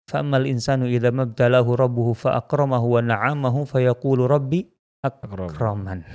Fa'ammal insanu idza mabtalahu rabbuhu fa akramahu wa na'amahu fayaqulu rabbi akraman.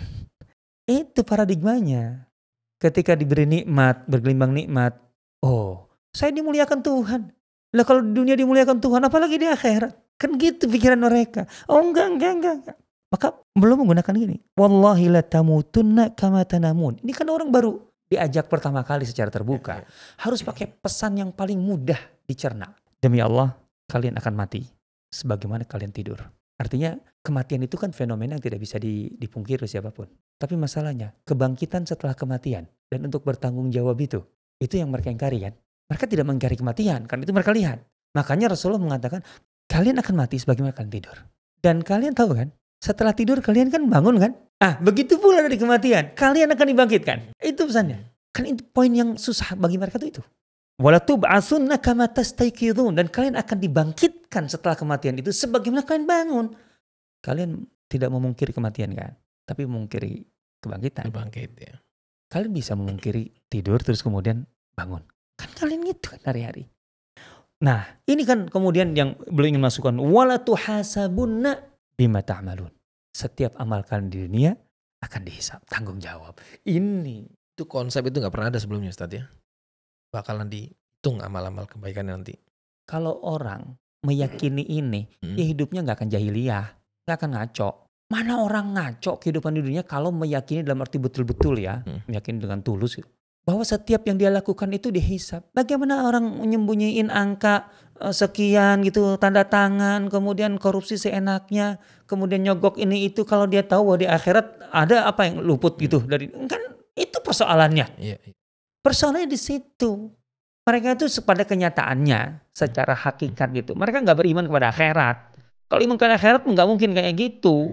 Itu paradigmanya. Ketika diberi nikmat, bergelimbang nikmat, oh, saya dimuliakan Tuhan. Lah kalau di dunia dimuliakan Tuhan, apalagi di akhirat? Kan gitu pikiran mereka. Oh enggak. Maka belum menggunakan gini. Wallahi la tamutunna kama tanamun. Ini kan orang baru diajak pertama kali secara terbuka. Harus pakai pesan yang paling mudah dicerna. Demi Allah, kalian akan mati sebagaimana kalian tidur. Artinya kematian itu kan fenomena yang tidak bisa dipungkiri siapapun. Tapi masalahnya kebangkitan setelah kematian dan untuk bertanggung jawab itu yang mereka ingkari kan. Mereka tidak mengingkari kematian, kan itu mereka lihat. Makanya Rasulullah mengatakan kalian akan mati sebagaimana kalian tidur. Dan kalian tahu kan, setelah tidur kalian kan bangun kan. Begitu pula dari kematian, kalian akan dibangkitkan. Itu pesannya. Kan itu poin yang susah bagi mereka itu. Wala tub'atsunna kama tastayqidun, dan kalian akan dibangkitkan setelah kematian itu sebagaimana kalian bangun. Kalian tidak memungkiri kematian kan, tapi memungkiri kebangkitan. Bangkit ya. Kalian bisa memungkiri tidur terus kemudian bangun. Kan kalian gitu kan hari-hari. Nah, ini kan kemudian yang beliau ingin masukkan, wala tuhasabunna bima ta'malun. Setiap amal kalian di dunia akan dihisab, tanggung jawab. Ini itu konsep itu nggak pernah ada sebelumnya Ustaz ya. Bakalan dihitung amal-amal kebaikan nanti. Kalau orang meyakini ini, ya hidupnya nggak akan jahiliyah, nggak akan ngaco. Mana orang ngaco kehidupan di dunia kalau meyakini dalam arti betul-betul ya, meyakini dengan tulus bahwa setiap yang dia lakukan itu dihisab. Bagaimana orang menyembunyiin angka sekian gitu, tanda tangan, kemudian korupsi seenaknya, kemudian nyogok ini itu, kalau dia tahu bahwa di akhirat ada apa yang luput gitu dari, kan itu persoalannya. Iya. Persoalannya di situ. Mereka itu pada kenyataannya secara hakikat gitu, mereka nggak beriman kepada akhirat. Kalau iman kepada akhirat nggak mungkin kayak gitu.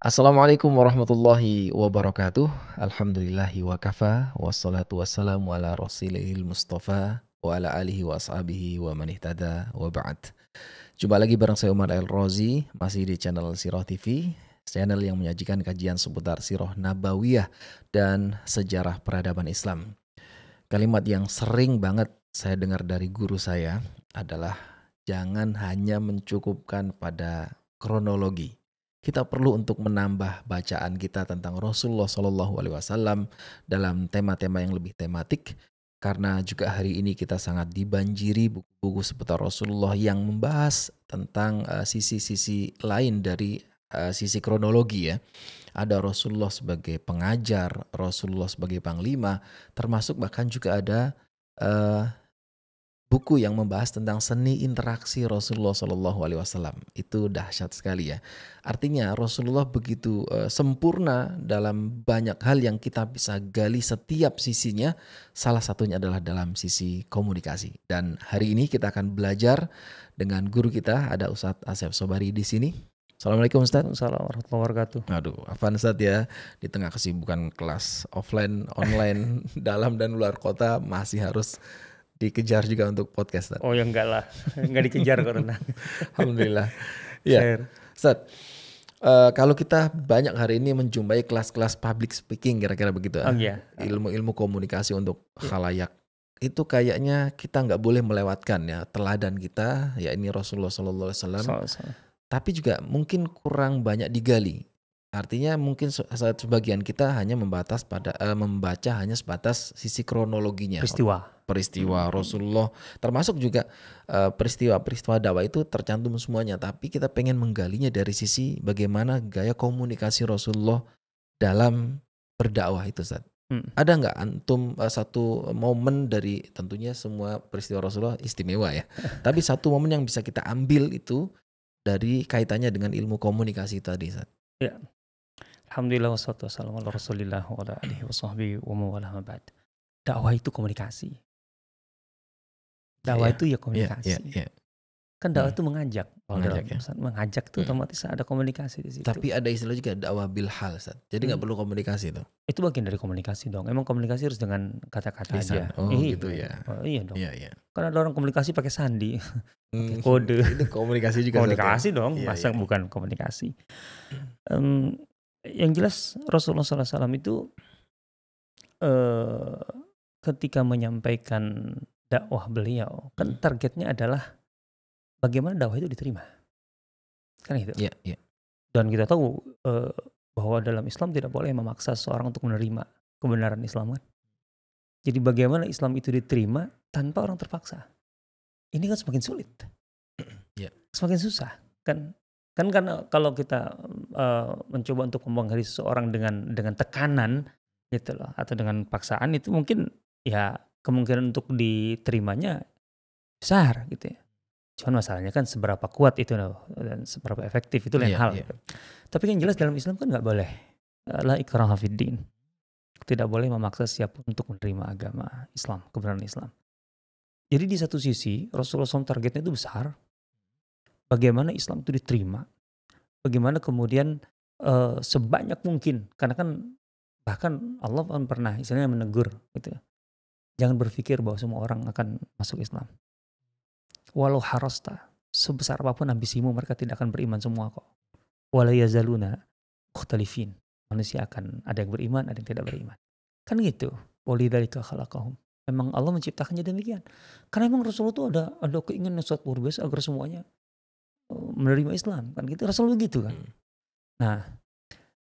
Assalamualaikum warahmatullahi wabarakatuh. Alhamdulillahi wa kafa, wassalatu wassalamu ala rasulihil mustafa, wa ala alihi wa ashabihi wa man ihtada wa ba'd. Jumpa lagi bareng saya Umar El-Rozi, masih di channel Sirah TV, channel yang menyajikan kajian seputar sirah nabawiyah dan sejarah peradaban Islam. Kalimat yang sering banget saya dengar dari guru saya adalah jangan hanya mencukupkan pada kronologi. Kita perlu untuk menambah bacaan kita tentang Rasulullah SAW dalam tema-tema yang lebih tematik, karena juga hari ini kita sangat dibanjiri buku-buku seputar Rasulullah yang membahas tentang sisi-sisi lain dari sisi kronologi ya. Ada Rasulullah sebagai pengajar, Rasulullah sebagai panglima, termasuk bahkan juga ada buku yang membahas tentang seni interaksi Rasulullah SAW. Itu dahsyat sekali ya. Artinya Rasulullah begitu sempurna dalam banyak hal yang kita bisa gali setiap sisinya. Salah satunya adalah dalam sisi komunikasi. Dan hari ini kita akan belajar dengan guru kita, ada Ustadz Asep Sobari di sini. Assalamualaikum Ustadz. Assalamualaikum warahmatullahi wabarakatuh. Aduh, apaan Ustadz ya, di tengah kesibukan kelas offline, online, dalam dan luar kota masih harus dikejar juga untuk podcast. Ustadz. Oh ya enggak lah, enggak dikejar karena. Alhamdulillah. Ya, Ustadz, kalau kita banyak hari ini menjumpai kelas-kelas public speaking kira-kira begitu, ilmu-ilmu komunikasi untuk khalayak, itu kayaknya kita nggak boleh melewatkan ya teladan kita, ya ini Rasulullah SAW. Tapi juga mungkin kurang banyak digali. Artinya mungkin sebagian kita hanya membaca hanya sebatas sisi kronologinya. Peristiwa Rasulullah, termasuk juga peristiwa-peristiwa dakwah itu tercantum semuanya. Tapi kita pengen menggalinya dari sisi bagaimana gaya komunikasi Rasulullah dalam berdakwah itu, Ustaz. Ada nggak antum satu momen dari, tentunya semua peristiwa Rasulullah istimewa ya. Tapi satu momen yang bisa kita ambil itu dari kaitannya dengan ilmu komunikasi tadi, Ustaz. Ya. Alhamdulillah wassalatu wassalamu ala Rasulillah wa ala alihi wa sahbihi wa mawalah ma ba'd. dakwah itu komunikasi. Dakwah itu ya komunikasi. Kan dakwah itu mengajak. Kalau dalam mengajak itu otomatis ada komunikasi di situ. Tapi ada istilah juga dakwah bil hal, Ustaz. Jadi nggak perlu komunikasi tuh. Itu bagian dari komunikasi dong. Emang komunikasi harus dengan kata-kata aja. Oh gitu ya. Iya dong. Iya. Karena ada orang komunikasi pakai sandi, pakai kode. Itu komunikasi juga. Komunikasi dong, masa bukan komunikasi. Yang jelas Rasulullah SAW itu ketika menyampaikan dakwah beliau, kan targetnya adalah bagaimana dakwah itu diterima, kan itu. Iya. Dan kita tahu bahwa dalam Islam tidak boleh memaksa seseorang untuk menerima kebenaran Islam kan. Jadi bagaimana Islam itu diterima tanpa orang terpaksa. Ini kan semakin sulit, semakin susah kan karena kalau kita mencoba untuk mempengaruhi seseorang dengan tekanan gitu loh, atau dengan paksaan, itu mungkin ya kemungkinan untuk diterimanya besar gitu ya. Cuman masalahnya kan seberapa kuat itu dan seberapa efektif itu lain hal. Gitu. Tapi yang jelas dalam Islam kan nggak boleh la ikraha fiddin. Tidak boleh memaksa siapapun untuk menerima agama Islam, kebenaran Islam. Jadi di satu sisi Rasulullah SAW targetnya itu besar. Bagaimana Islam itu diterima. Bagaimana kemudian sebanyak mungkin. Karena kan bahkan Allah kan pernah istilahnya menegur gitu. Jangan berpikir bahwa semua orang akan masuk Islam. Walau harasta, sebesar apapun ambisimu, mereka tidak akan beriman semua kok. Wala yazaluna mukhtalifin. Manusia akan ada yang beriman, ada yang tidak beriman. Kan gitu. Walidzalika khalaqahum. Memang Allah menciptakannya demikian. Karena memang Rasulullah itu ada keinginan yang sangat luar biasa agar semuanya menerima Islam. Kan gitu, Rasulullah gitu kan. Nah,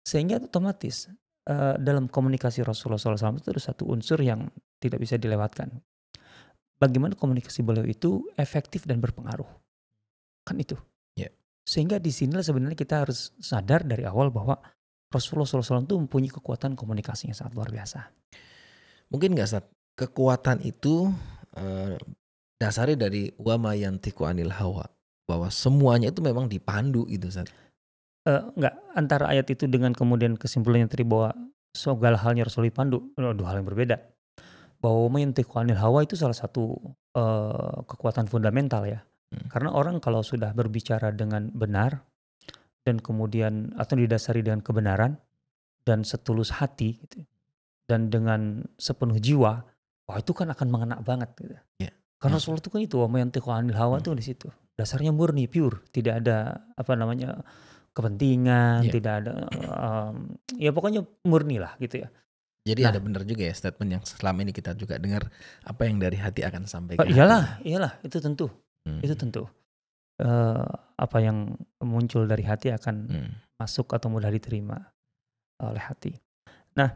sehingga otomatis dalam komunikasi Rasulullah SAW itu ada satu unsur yang tidak bisa dilewatkan. Bagaimana komunikasi beliau itu efektif dan berpengaruh. Kan itu. Sehingga di sinilah sebenarnya kita harus sadar dari awal bahwa Rasulullah SAW itu mempunyai kekuatan komunikasi yang sangat luar biasa. Mungkin nggak, Ustaz, kekuatan itu dasarnya dari wa ma yantiqu anil hawa, bahwa semuanya itu memang dipandu gitu, Ustaz. Enggak, antara ayat itu dengan kemudian kesimpulannya tadi bahwa segala halnya Rasul dipandu, dua hal yang berbeda. Bahwa ma yantiqu anil hawa itu salah satu kekuatan fundamental ya. Karena orang kalau sudah berbicara dengan benar dan kemudian atau didasari dengan kebenaran dan setulus hati gitu, dan dengan sepenuh jiwa, wah itu kan akan mengena banget gitu. Karena Rasulullah itu kan itu wa ma yantiqu anil hawa itu di situ. Dasarnya murni, pure, tidak ada kepentingan, tidak ada ya pokoknya murni lah gitu ya. Jadi ada benar juga ya statement yang selama ini kita juga dengar, apa yang dari hati akan sampai ke iyalah, itu tentu. Itu tentu. Apa yang muncul dari hati akan masuk atau mudah diterima oleh hati. Nah,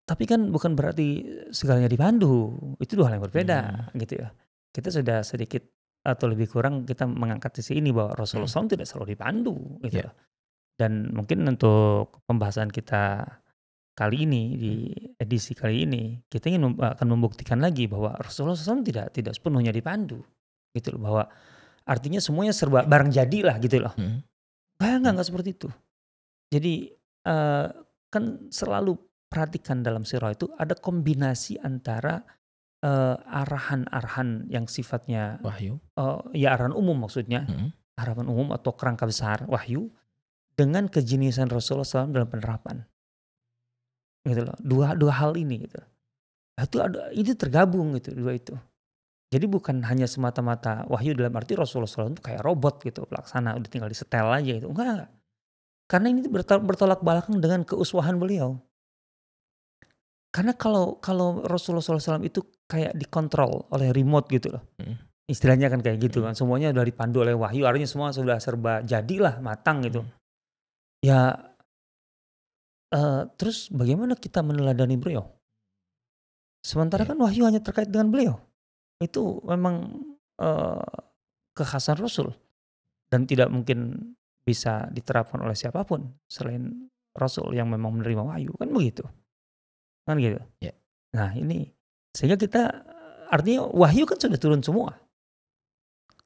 tapi kan bukan berarti segalanya dipandu. Itu dua hal yang berbeda gitu ya. Kita sudah sedikit atau lebih kurang kita mengangkat sisi ini bahwa Rasulullah SAW tidak selalu dipandu gitu. Dan mungkin untuk pembahasan kita kali ini, di edisi kali ini, kita akan membuktikan lagi bahwa Rasulullah SAW tidak sepenuhnya dipandu gitu loh, bahwa artinya semuanya serba barang jadi lah gitu loh. Enggak seperti itu. Jadi kan selalu perhatikan dalam sirah itu ada kombinasi antara arahan-arahan yang sifatnya wahyu, ya arahan umum maksudnya, arahan umum atau kerangka besar wahyu, dengan kejeniusan Rasulullah SAW dalam penerapan. Gitu loh, dua hal ini gitu. Itu tergabung gitu, dua itu. Jadi bukan hanya semata-mata wahyu dalam arti Rasulullah SAW itu kayak robot gitu, pelaksana udah tinggal disetel aja gitu. Enggak. Karena ini bertolak belakang dengan keuswahan beliau. Karena kalau Rasulullah SAW itu kayak dikontrol oleh remote gitu loh. Istilahnya kan kayak gitu kan. Semuanya udah dipandu oleh wahyu, artinya semua sudah serba jadilah, matang gitu. Ya terus bagaimana kita meneladani beliau? Sementara kan wahyu hanya terkait dengan beliau. Itu memang kekhasan Rasul. Dan tidak mungkin bisa diterapkan oleh siapapun selain Rasul yang memang menerima wahyu. Kan begitu. Kan gitu. Nah ini. Sehingga kita, artinya wahyu kan sudah turun semua.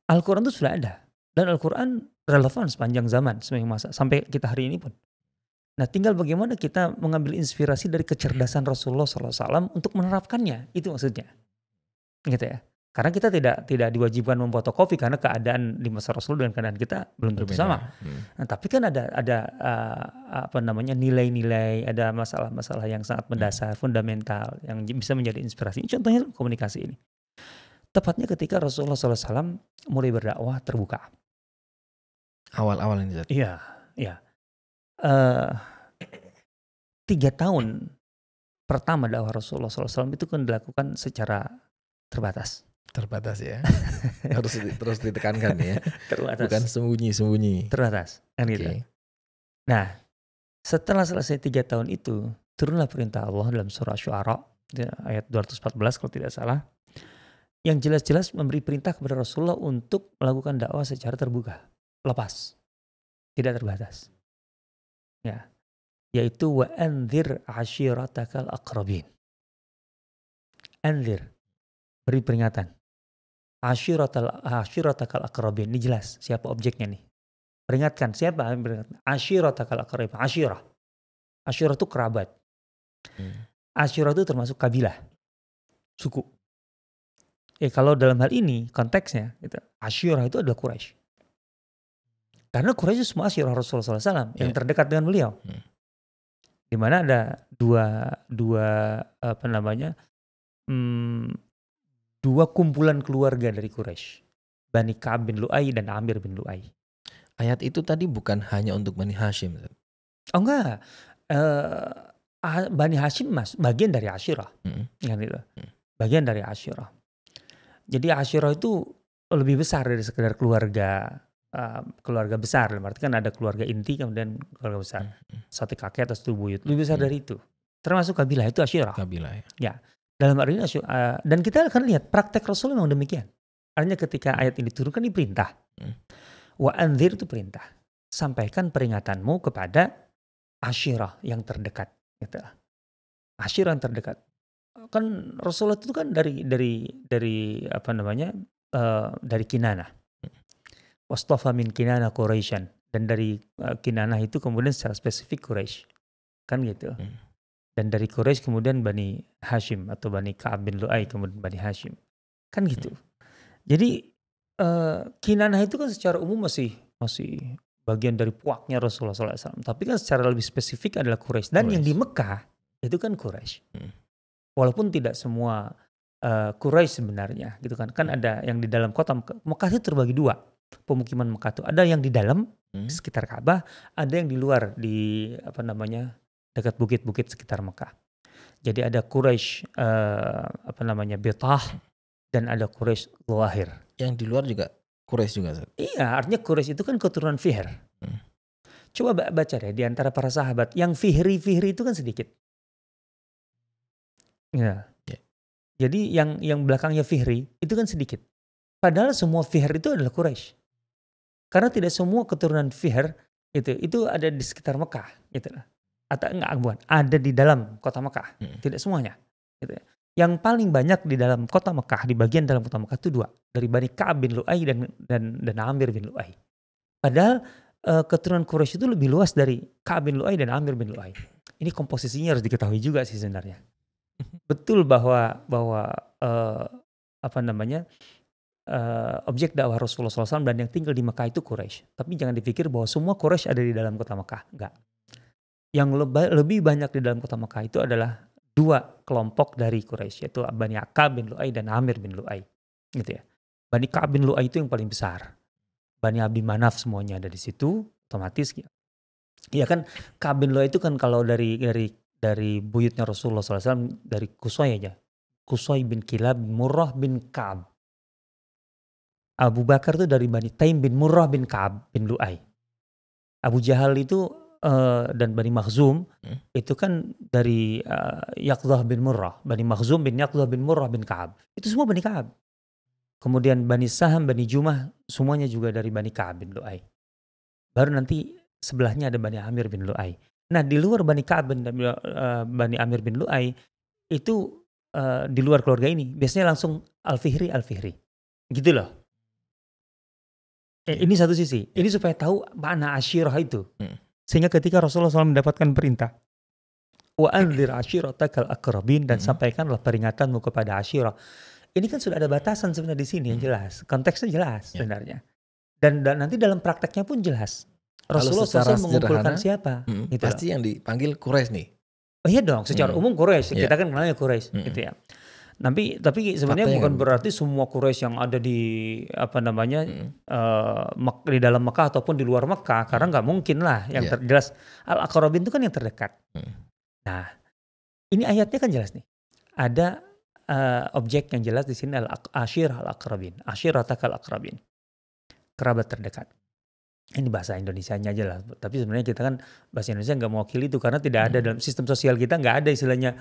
Al-Quran itu sudah ada. Dan Al-Quran relevan sepanjang zaman, sepanjang masa. Sampai kita hari ini pun. Nah, tinggal bagaimana kita mengambil inspirasi dari kecerdasan Rasulullah SAW untuk menerapkannya, itu maksudnya, gitu ya. Karena kita tidak diwajibkan memfotokopi karena keadaan di masa Rasul dan keadaan kita belum tentu sama. Nah, tapi kan ada apa namanya, nilai-nilai, ada masalah-masalah yang sangat mendasar, fundamental yang bisa menjadi inspirasi. Contohnya komunikasi ini. Tepatnya ketika Rasulullah SAW mulai berdakwah terbuka. Awal-awal ini Zat. Iya, iya. 3 tahun pertama dakwah Rasulullah SAW itu kan dilakukan secara terbatas. Terbatas ya. Harus terus ditekankan ya. Terbatas. Bukan sembunyi-sembunyi. Terbatas, kan gitu. Nah, setelah selesai 3 tahun itu, turunlah perintah Allah dalam surah Syu'ara ayat 214 kalau tidak salah, yang jelas-jelas memberi perintah kepada Rasulullah untuk melakukan dakwah secara terbuka, lepas, tidak terbatas. Ya, yaitu wa anzir ashiratakal aqrabin. Anzir, beri peringatan. Ashiratakal aqrabin, ini jelas siapa objeknya nih. Peringatkan, siapa yang peringatkan? Ashiratakal aqrabin, asyirah. Asyirah itu kerabat. Asyirah itu termasuk kabilah, suku. Kalau dalam hal ini konteksnya, gitu, asyirah itu adalah Quraisy. Karena Quraisy itu semua asyirah Rasulullah SAW yang terdekat dengan beliau. Di mana ada dua apa namanya, dua kumpulan keluarga dari Quraisy, Bani Ka'ab bin Lu'ay dan Amir bin Lu'ay. Ayat itu tadi bukan hanya untuk Bani Hashim. Oh enggak, Bani Hashim bagian dari Asyirah, kan itu, bagian dari Asyirah. Jadi Asyirah itu lebih besar dari sekedar keluarga besar. Berarti kan ada keluarga inti kemudian keluarga besar, satu kakek atau satu buyut, lebih besar dari itu. Termasuk kabilah itu Asyirah. Kabilah ya. Dalam arti ini dan kita akan lihat praktek Rasul memang demikian. Artinya ketika ayat ini turunkan diperintah. Wa anzir itu perintah. Sampaikan peringatanmu kepada asyirah yang terdekat. Gitu. Asyirah yang terdekat. Kan Rasulullah itu kan dari apa namanya, dari Kinanah. Wastafa min Kinanah Quraisyan. Dan dari Kinanah itu kemudian secara spesifik Quraisy. Kan gitu. Dan dari Quraisy kemudian Bani Hashim atau Bani Ka'ab bin Lu'ay kemudian Bani Hashim. Kan gitu. Jadi Kinanah itu kan secara umum masih bagian dari puaknya Rasulullah SAW. Tapi kan secara lebih spesifik adalah Quraisy. Dan yang di Mekah itu kan Quraisy. Walaupun tidak semua Quraisy sebenarnya, gitu kan. Kan ada yang di dalam kota Mekah itu terbagi dua. Pemukiman Mekah itu ada yang di dalam sekitar Ka'bah, ada yang di luar di apa namanya, dekat bukit-bukit sekitar Mekah. Jadi ada Quraisy apa namanya, Bitah, dan ada Quraisy Zawahir. Yang di luar juga Quraisy juga. Iya, artinya Quraisy itu kan keturunan Fihr. Coba baca deh di antara para sahabat yang Fihri itu kan sedikit. Ya. Jadi yang belakangnya Fihri itu kan sedikit. Padahal semua Fihr itu adalah Quraisy. Karena tidak semua keturunan Fihr itu ada di sekitar Mekah, gitu lah. Atau bukan, ada di dalam kota Mekah. Tidak semuanya. Gitu. Yang paling banyak di dalam kota Mekah, di bagian dalam kota Mekah itu dua. Dari Bani Ka'ab bin Lu'ay dan Amir bin Lu'ay. Padahal keturunan Quraisy itu lebih luas dari Ka'ab bin Lu'ay dan Amir bin Lu'ay. Ini komposisinya harus diketahui juga sih sebenarnya. Betul bahwa apa namanya, objek dakwah Rasulullah SAW dan yang tinggal di Mekah itu Quraisy. Tapi jangan dipikir bahwa semua Quraisy ada di dalam kota Mekah. Enggak. Yang lebih banyak di dalam kota Mekah itu adalah dua kelompok dari Quraisy, yaitu Bani Ka'ab bin Lu'ay dan Amir bin Lu'ay. Gitu ya. Bani Ka'ab bin Lu'ay itu yang paling besar. Bani Abdi Manaf semuanya ada di situ, otomatis. Ya kan, Ka'ab bin Lu'ay itu kan kalau dari buyutnya Rasulullah SAW dari Qusay aja. Qusay bin Kilab bin Murrah bin Ka'ab. Abu Bakar itu dari Bani Taim bin Murrah bin Ka'ab bin Lu'ay. Abu Jahal itu dan Bani Makhzum itu kan dari Yaqzah bin Murrah. Bani Makhzum bin Yaqzah bin Murrah bin Ka'ab. Itu semua Bani Ka'ab. Kemudian Bani Saham, Bani Jumah semuanya juga dari Bani Ka'ab bin Lu'ay. Baru nanti sebelahnya ada Bani Amir bin Lu'ay. Nah di luar Bani Ka'ab dan Bani Amir bin Lu'ay itu di luar keluarga ini biasanya langsung Al-Fihri. Gitu loh. Ini satu sisi. Ini supaya tahu mana asyirah itu. Sehingga ketika Rasulullah SAW mendapatkan perintah, wa anzir ashiratakal aqrabin, dan sampaikanlah peringatanmu kepada ashirah. Ini kan sudah ada batasan sebenarnya di sini yang jelas. Konteksnya jelas sebenarnya. Dan nanti dalam prakteknya pun jelas. Rasulullah SAW mengumpulkan siapa? Gitu pasti yang dipanggil Quraisy nih. Oh iya dong, secara umum Quraisy. Kita kan kenalnya Quraisy gitu ya. Tapi sebenarnya bukan berarti semua Quraisy yang ada di di dalam Mekah ataupun di luar Mekah, karena nggak mungkin lah. Yang jelas Al-Aqrabin itu kan yang terdekat. Nah, ini ayatnya kan jelas nih. Ada objek yang jelas di sini, al-aqrabin, ashiratakal aqrabin, kerabat terdekat. Ini bahasa Indonesianya aja lah. Tapi sebenarnya kita kan bahasa Indonesia nggak mewakili itu, karena tidak ada dalam sistem sosial kita, nggak ada istilahnya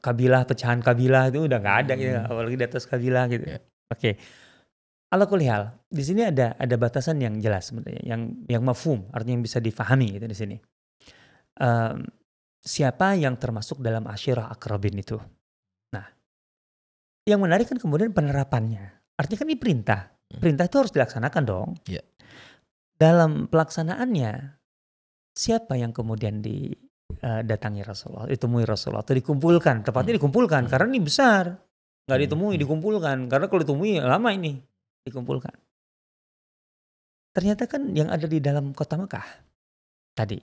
kabilah, pecahan kabilah itu udah nggak ada gitu, apalagi di atas kabilah gitu. Oke. Ala kulli hal, di sini ada batasan yang jelas sebenarnya, yang mafhum, artinya yang bisa difahami gitu di sini. Siapa yang termasuk dalam ashirah aqrabin itu? Nah, yang menarik kan kemudian penerapannya. Artinya kan ini perintah. Perintah itu harus dilaksanakan dong. Dalam pelaksanaannya, siapa yang kemudian didatangi Rasulullah, ditemui Rasulullah, atau dikumpulkan? Tepatnya dikumpulkan, karena ini besar. Nggak ditemui, dikumpulkan. Karena kalau ditemui lama ini, dikumpulkan. Ternyata kan yang ada di dalam kota Mekah tadi,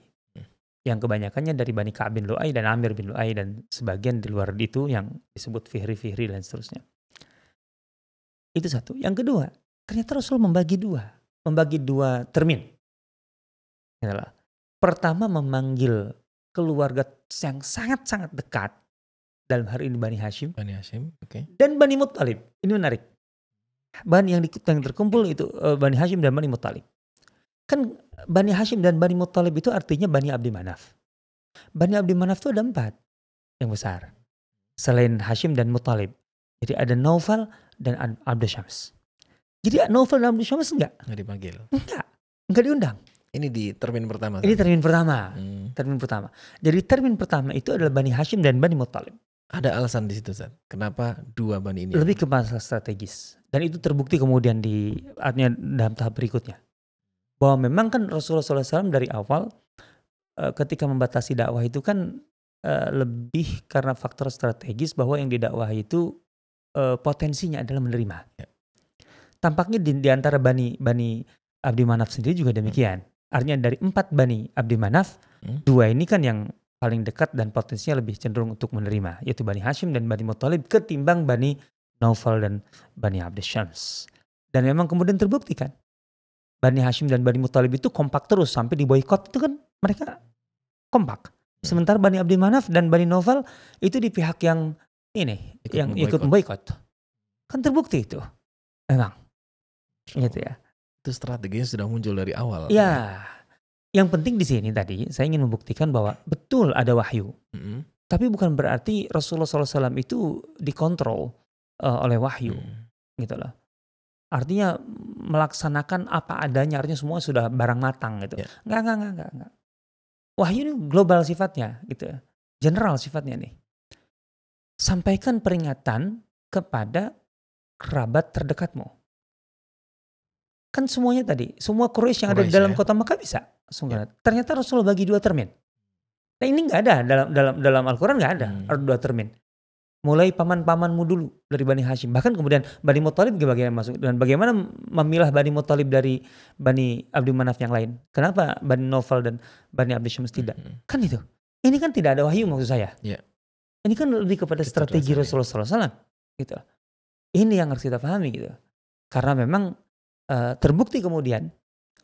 yang kebanyakannya dari Bani Ka'ab bin Lu'ay dan Amir bin Lu'ay, dan sebagian di luar itu yang disebut Fihri dan seterusnya. Itu satu. Yang kedua, ternyata Rasul membagi dua termin. Pertama, memanggil keluarga yang sangat-sangat dekat, dalam hari ini Bani Hashim, dan Bani Muttalib. Ini menarik. Bani yang terkumpul itu Bani Hashim dan Bani Muttalib. Kan Bani Hashim dan Bani Muttalib itu artinya Bani Abdi Manaf. Bani Abdi Manaf itu ada 4 yang besar, selain Hashim dan Muttalib. Jadi ada Naufal dan Abdu Syams. Jadi Naufal dan Abdu Syams enggak dipanggil. Enggak diundang. Ini di termin pertama. Ini termin pertama. Termin pertama. Jadi termin pertama itu adalah Bani Hashim dan Bani Muttalib. Ada alasan di situ, Ustaz. Kenapa dua Bani ini? Lebih ke masalah strategis. Dan itu terbukti kemudian artinya dalam tahap berikutnya. Bahwa memang kan Rasulullah SAW dari awal ketika membatasi dakwah itu kan lebih karena faktor strategis, bahwa yang didakwahi itu potensinya adalah menerima. Tampaknya di antara Bani Abdi Manaf sendiri juga demikian. Artinya dari 4 Bani Abdi Manaf, 2 ini kan yang paling dekat dan potensinya lebih cenderung untuk menerima, yaitu Bani Hashim dan Bani Muttalib, ketimbang Bani Naufal dan Bani Abdi Syams. Dan memang kemudian terbukti kan, Bani Hashim dan Bani Muttalib itu kompak terus sampai di boykot, itu kan mereka kompak. Sementara Bani Abdi Manaf dan Bani Naufal itu di pihak yang ini, yang ikut memboykot. Kan terbukti itu. Memang. Gitu ya. Itu strateginya sudah muncul dari awal. Ya. Yang penting di sini tadi saya ingin membuktikan bahwa betul ada wahyu. Tapi bukan berarti Rasulullah SAW itu dikontrol oleh wahyu. Gitu loh. Artinya melaksanakan apa adanya, artinya semua sudah barang matang gitu. Enggak. Wahyu ini global sifatnya gitu. General sifatnya nih. Sampaikan peringatan kepada kerabat terdekatmu. Kan semuanya tadi, semua Quraisy yang ada di dalam kota Mekah bisa. Ternyata Rasulullah bagi 2 termin. Nah ini nggak ada dalam Al-Quran, nggak ada 2 termin. Mulai paman-pamanmu dulu dari Bani Hashim, bahkan kemudian Bani Muttalib bagaimana masuk, dan bagaimana memilah Bani Muttalib dari Bani Abdi Manaf yang lain. Kenapa Bani Naufal dan Bani Abdi Syams tidak? Kan itu. Ini kan tidak ada wahyu maksud saya. Ini kan lebih kepada strategi Rasulullah SAW. Gitu. Ini yang harus kita pahami gitu. Karena memang terbukti kemudian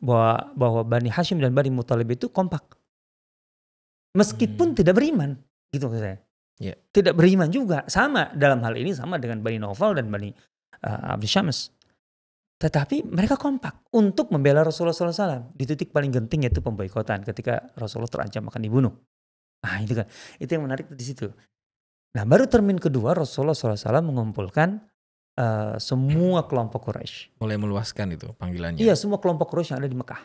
bahwa Bani Hashim dan Bani Muttalib itu kompak. Meskipun tidak beriman, gitu maksud saya. Tidak beriman juga, sama dalam hal ini sama dengan Bani Naufal dan Bani Abdi Syams. Tetapi mereka kompak untuk membela Rasulullah SAW di titik paling genting, yaitu pemboikotan ketika Rasulullah terancam akan dibunuh. Nah itu kan, itu yang menarik di situ. Nah baru termin kedua Rasulullah SAW mengumpulkan semua kelompok Quraisy. Mulai meluaskan itu panggilannya. Iya, semua kelompok Quraisy yang ada di Mekah.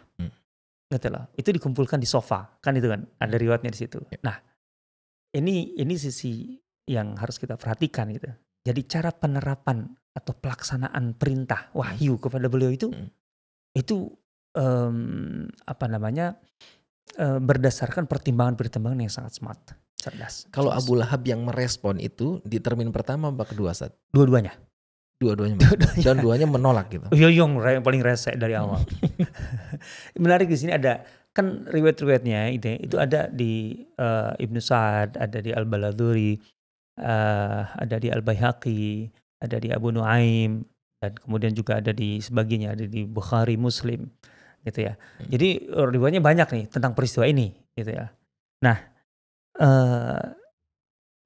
Gitu loh. Itu dikumpulkan di Sofa, kan itu kan ada riwayatnya di situ. Nah ini sisi yang harus kita perhatikan gitu. Jadi cara penerapan atau pelaksanaan perintah wahyu kepada beliau itu berdasarkan pertimbangan-pertimbangan yang sangat smart, cerdas. Kalau jelas. Abu Lahab yang merespon itu di termin pertama apa kedua, Ustaz? Dua-duanya. Dua-duanya merespon. Dan duanya menolak gitu. Yang paling rese dari awal. Menarik di sini ada kan riwayat-riwayatnya itu ada di Ibnu Sa'ad, ada di Al-Baladhuri, ada di Al-Baihaqi, ada di Abu Nuaim, dan kemudian juga ada di sebagiannya ada di Bukhari, Muslim, gitu ya. Jadi riwayatnya banyak nih tentang peristiwa ini, gitu ya. Nah,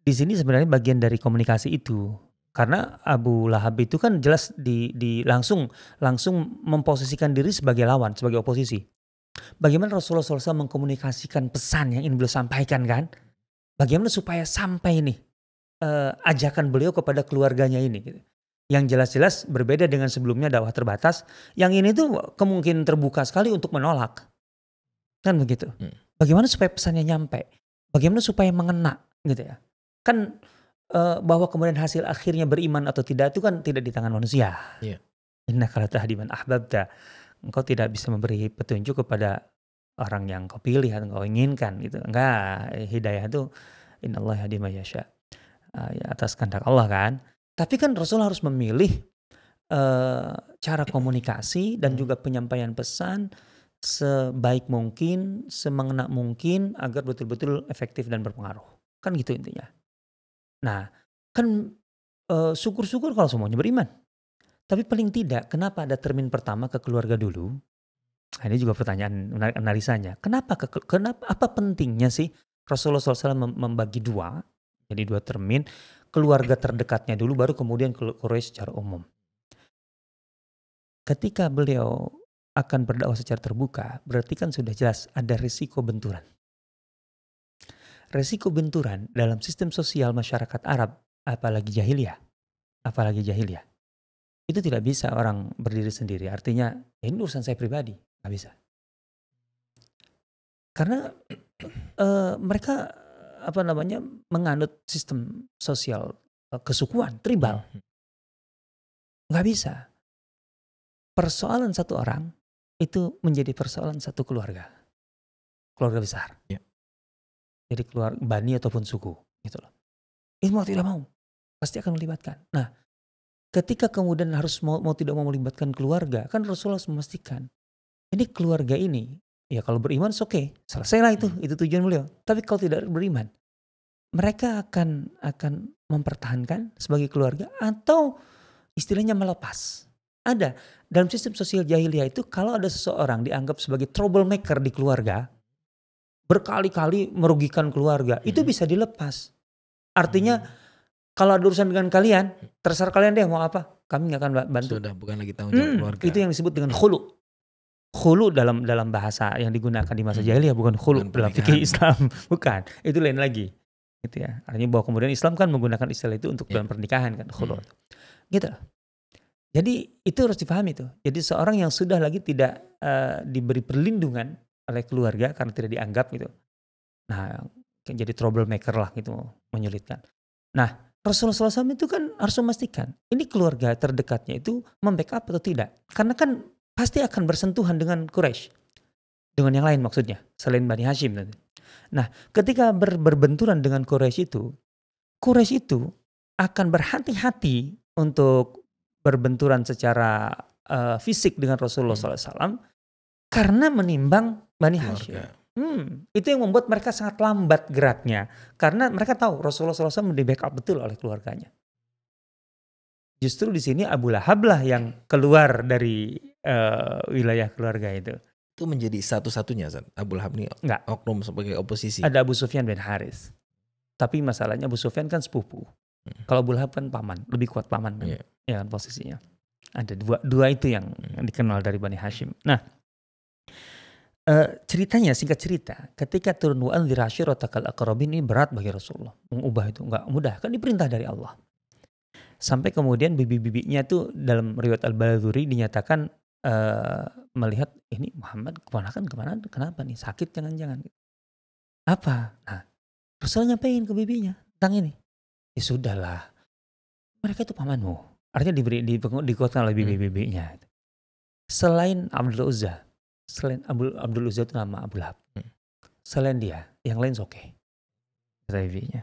di sini sebenarnya bagian dari komunikasi itu. Karena Abu Lahab itu kan jelas langsung memposisikan diri sebagai lawan, sebagai oposisi. Bagaimana Rasulullah SAW mengkomunikasikan pesan yang ingin beliau sampaikan kan? Bagaimana supaya sampai nih ajakan beliau kepada keluarganya ini gitu. Yang jelas-jelas berbeda dengan sebelumnya dakwah terbatas. Yang ini tuh kemungkinan terbuka sekali untuk menolak. Kan begitu. Bagaimana supaya pesannya nyampe? Bagaimana supaya mengena gitu ya. Kan bahwa kemudian hasil akhirnya beriman atau tidak itu kan tidak di tangan manusia. Innaka latahdi man ahbabta. Engkau tidak bisa memberi petunjuk kepada orang yang kau pilih atau kau inginkan gitu. Enggak, hidayah itu innallaha yahdi may yasha. Ya, atas kehendak Allah kan. Tapi kan Rasul harus memilih cara komunikasi dan juga penyampaian pesan sebaik mungkin, semengena mungkin agar betul-betul efektif dan berpengaruh. Kan gitu intinya. Nah, kan syukur-syukur kalau semuanya beriman. Tapi paling tidak, kenapa ada termin pertama ke keluarga dulu? Nah, ini juga pertanyaan menarik analisanya. Kenapa apa pentingnya sih Rasulullah SAW membagi dua, jadi dua termin, keluarga terdekatnya dulu, baru kemudian Quraisy secara umum. Ketika beliau akan berdakwah secara terbuka, berarti kan sudah jelas ada risiko benturan. Risiko benturan dalam sistem sosial masyarakat Arab, apalagi jahiliyah, itu tidak bisa orang berdiri sendiri. Artinya ini urusan saya pribadi, nggak bisa. Karena mereka menganut sistem sosial kesukuan, tribal, nggak bisa. Persoalan satu orang itu menjadi persoalan satu keluarga besar. Jadi keluarga bani ataupun suku, gitu loh. Ini mau tidak mau pasti akan melibatkan. Nah, ketika kemudian harus mau tidak mau melibatkan keluarga, kan Rasulullah memastikan ini keluarga ini, ya kalau beriman oke, selesailah itu tujuan beliau. Tapi kalau tidak beriman, mereka akan mempertahankan sebagai keluarga atau istilahnya melepas. Ada dalam sistem sosial jahiliyah itu, kalau ada seseorang dianggap sebagai troublemaker di keluarga, berkali-kali merugikan keluarga, itu bisa dilepas. Artinya kalau ada urusan dengan kalian, terserah kalian deh mau apa, kami gak akan bantu. Sudah bukan lagi tanggung jawab keluarga. Itu yang disebut dengan khulu. Khulu dalam bahasa yang digunakan di masa jahiliyah, bukan khulu dalam fikih Islam. Bukan, itu lain lagi. Gitu ya. Artinya bahwa kemudian Islam kan menggunakan istilah itu untuk dalam pernikahan kan, khulu. Gitu. Jadi itu harus dipahami tuh. Jadi seorang yang sudah lagi tidak diberi perlindungan oleh keluarga karena tidak dianggap gitu. Nah, jadi troublemaker lah gitu, menyulitkan. Nah, Rasulullah SAW itu kan harus memastikan ini keluarga terdekatnya itu membackup atau tidak. Karena kan pasti akan bersentuhan dengan Quraisy. Dengan yang lain maksudnya, selain Bani Hashim. Nah, ketika berbenturan dengan Quraisy itu akan berhati-hati untuk berbenturan secara fisik dengan Rasulullah SAW karena menimbang Bani Hashim. Itu yang membuat mereka sangat lambat geraknya. Karena mereka tahu Rasulullah SAW di-backup betul oleh keluarganya. Justru di sini Abu Lahab lah yang keluar dari wilayah keluarga itu. Itu menjadi satu-satunya, Abu Lahab ini oknum sebagai oposisi. Ada Abu Sufyan bin Harits. Tapi masalahnya Abu Sufyan kan sepupu. Kalau Abu Lahab kan paman, lebih kuat paman kan, ya kan posisinya. Ada dua itu yang dikenal dari Bani Hashim. Nah, ceritanya, singkat cerita, ketika turun wa anzir ashiratakal aqrabin, ini berat bagi Rasulullah. Mengubah itu enggak mudah, kan diperintah dari Allah. Sampai kemudian bibi-bibinya tuh dalam riwayat Al-Baladhuri dinyatakan melihat ini Muhammad kemana, kenapa nih, sakit jangan-jangan. Apa? Nah, Rasul nyampein ke bibinya tentang ini. Ya sudahlah, mereka itu pamanmu. Artinya dikuatkan oleh bibi-bibinya. Selain Abdul Uzza, Abdul Uzza itu nama Abu Lahab. selain dia, yang lain oke. Kata bibinya.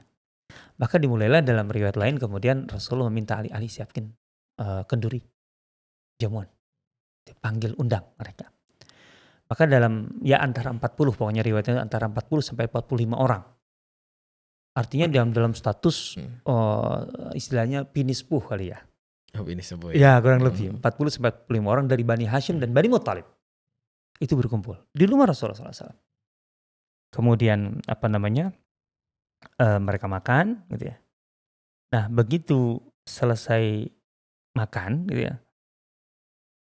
Maka dimulailah dalam riwayat lain kemudian Rasulullah meminta Ali siapkan kenduri, jamuan. Dipanggil undang mereka. Maka dalam antara 40 pokoknya riwayatnya antara 40 sampai 45 orang. Artinya dalam status istilahnya pinispuh kali ya. Oh, pinispuh ya. Ya kurang lebih 40 sampai 45 orang dari Bani Hashim dan Bani Muttalib. Itu berkumpul di rumah Rasulullah SAW. Kemudian mereka makan gitu ya. Nah begitu selesai makan gitu ya,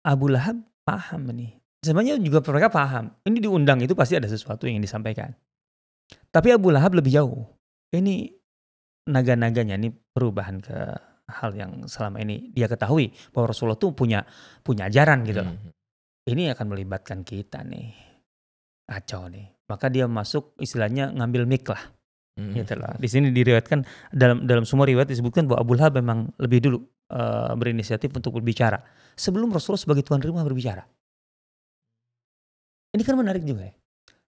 Abu Lahab paham nih. Sebenarnya juga mereka paham. Ini diundang itu pasti ada sesuatu yang disampaikan. Tapi Abu Lahab lebih jauh. Ini naga-naganya ini perubahan ke hal yang selama ini dia ketahui bahwa Rasulullah tuh punya ajaran gitu loh. Ini akan melibatkan kita nih. Kacau nih. Maka dia masuk istilahnya ngambil mic lah. Gitu loh. Di sini diriwayatkan dalam semua riwayat disebutkan bahwa Abu Lahab memang lebih dulu berinisiatif untuk berbicara sebelum Rasulullah sebagai tuan rumah berbicara. Ini kan menarik juga ya.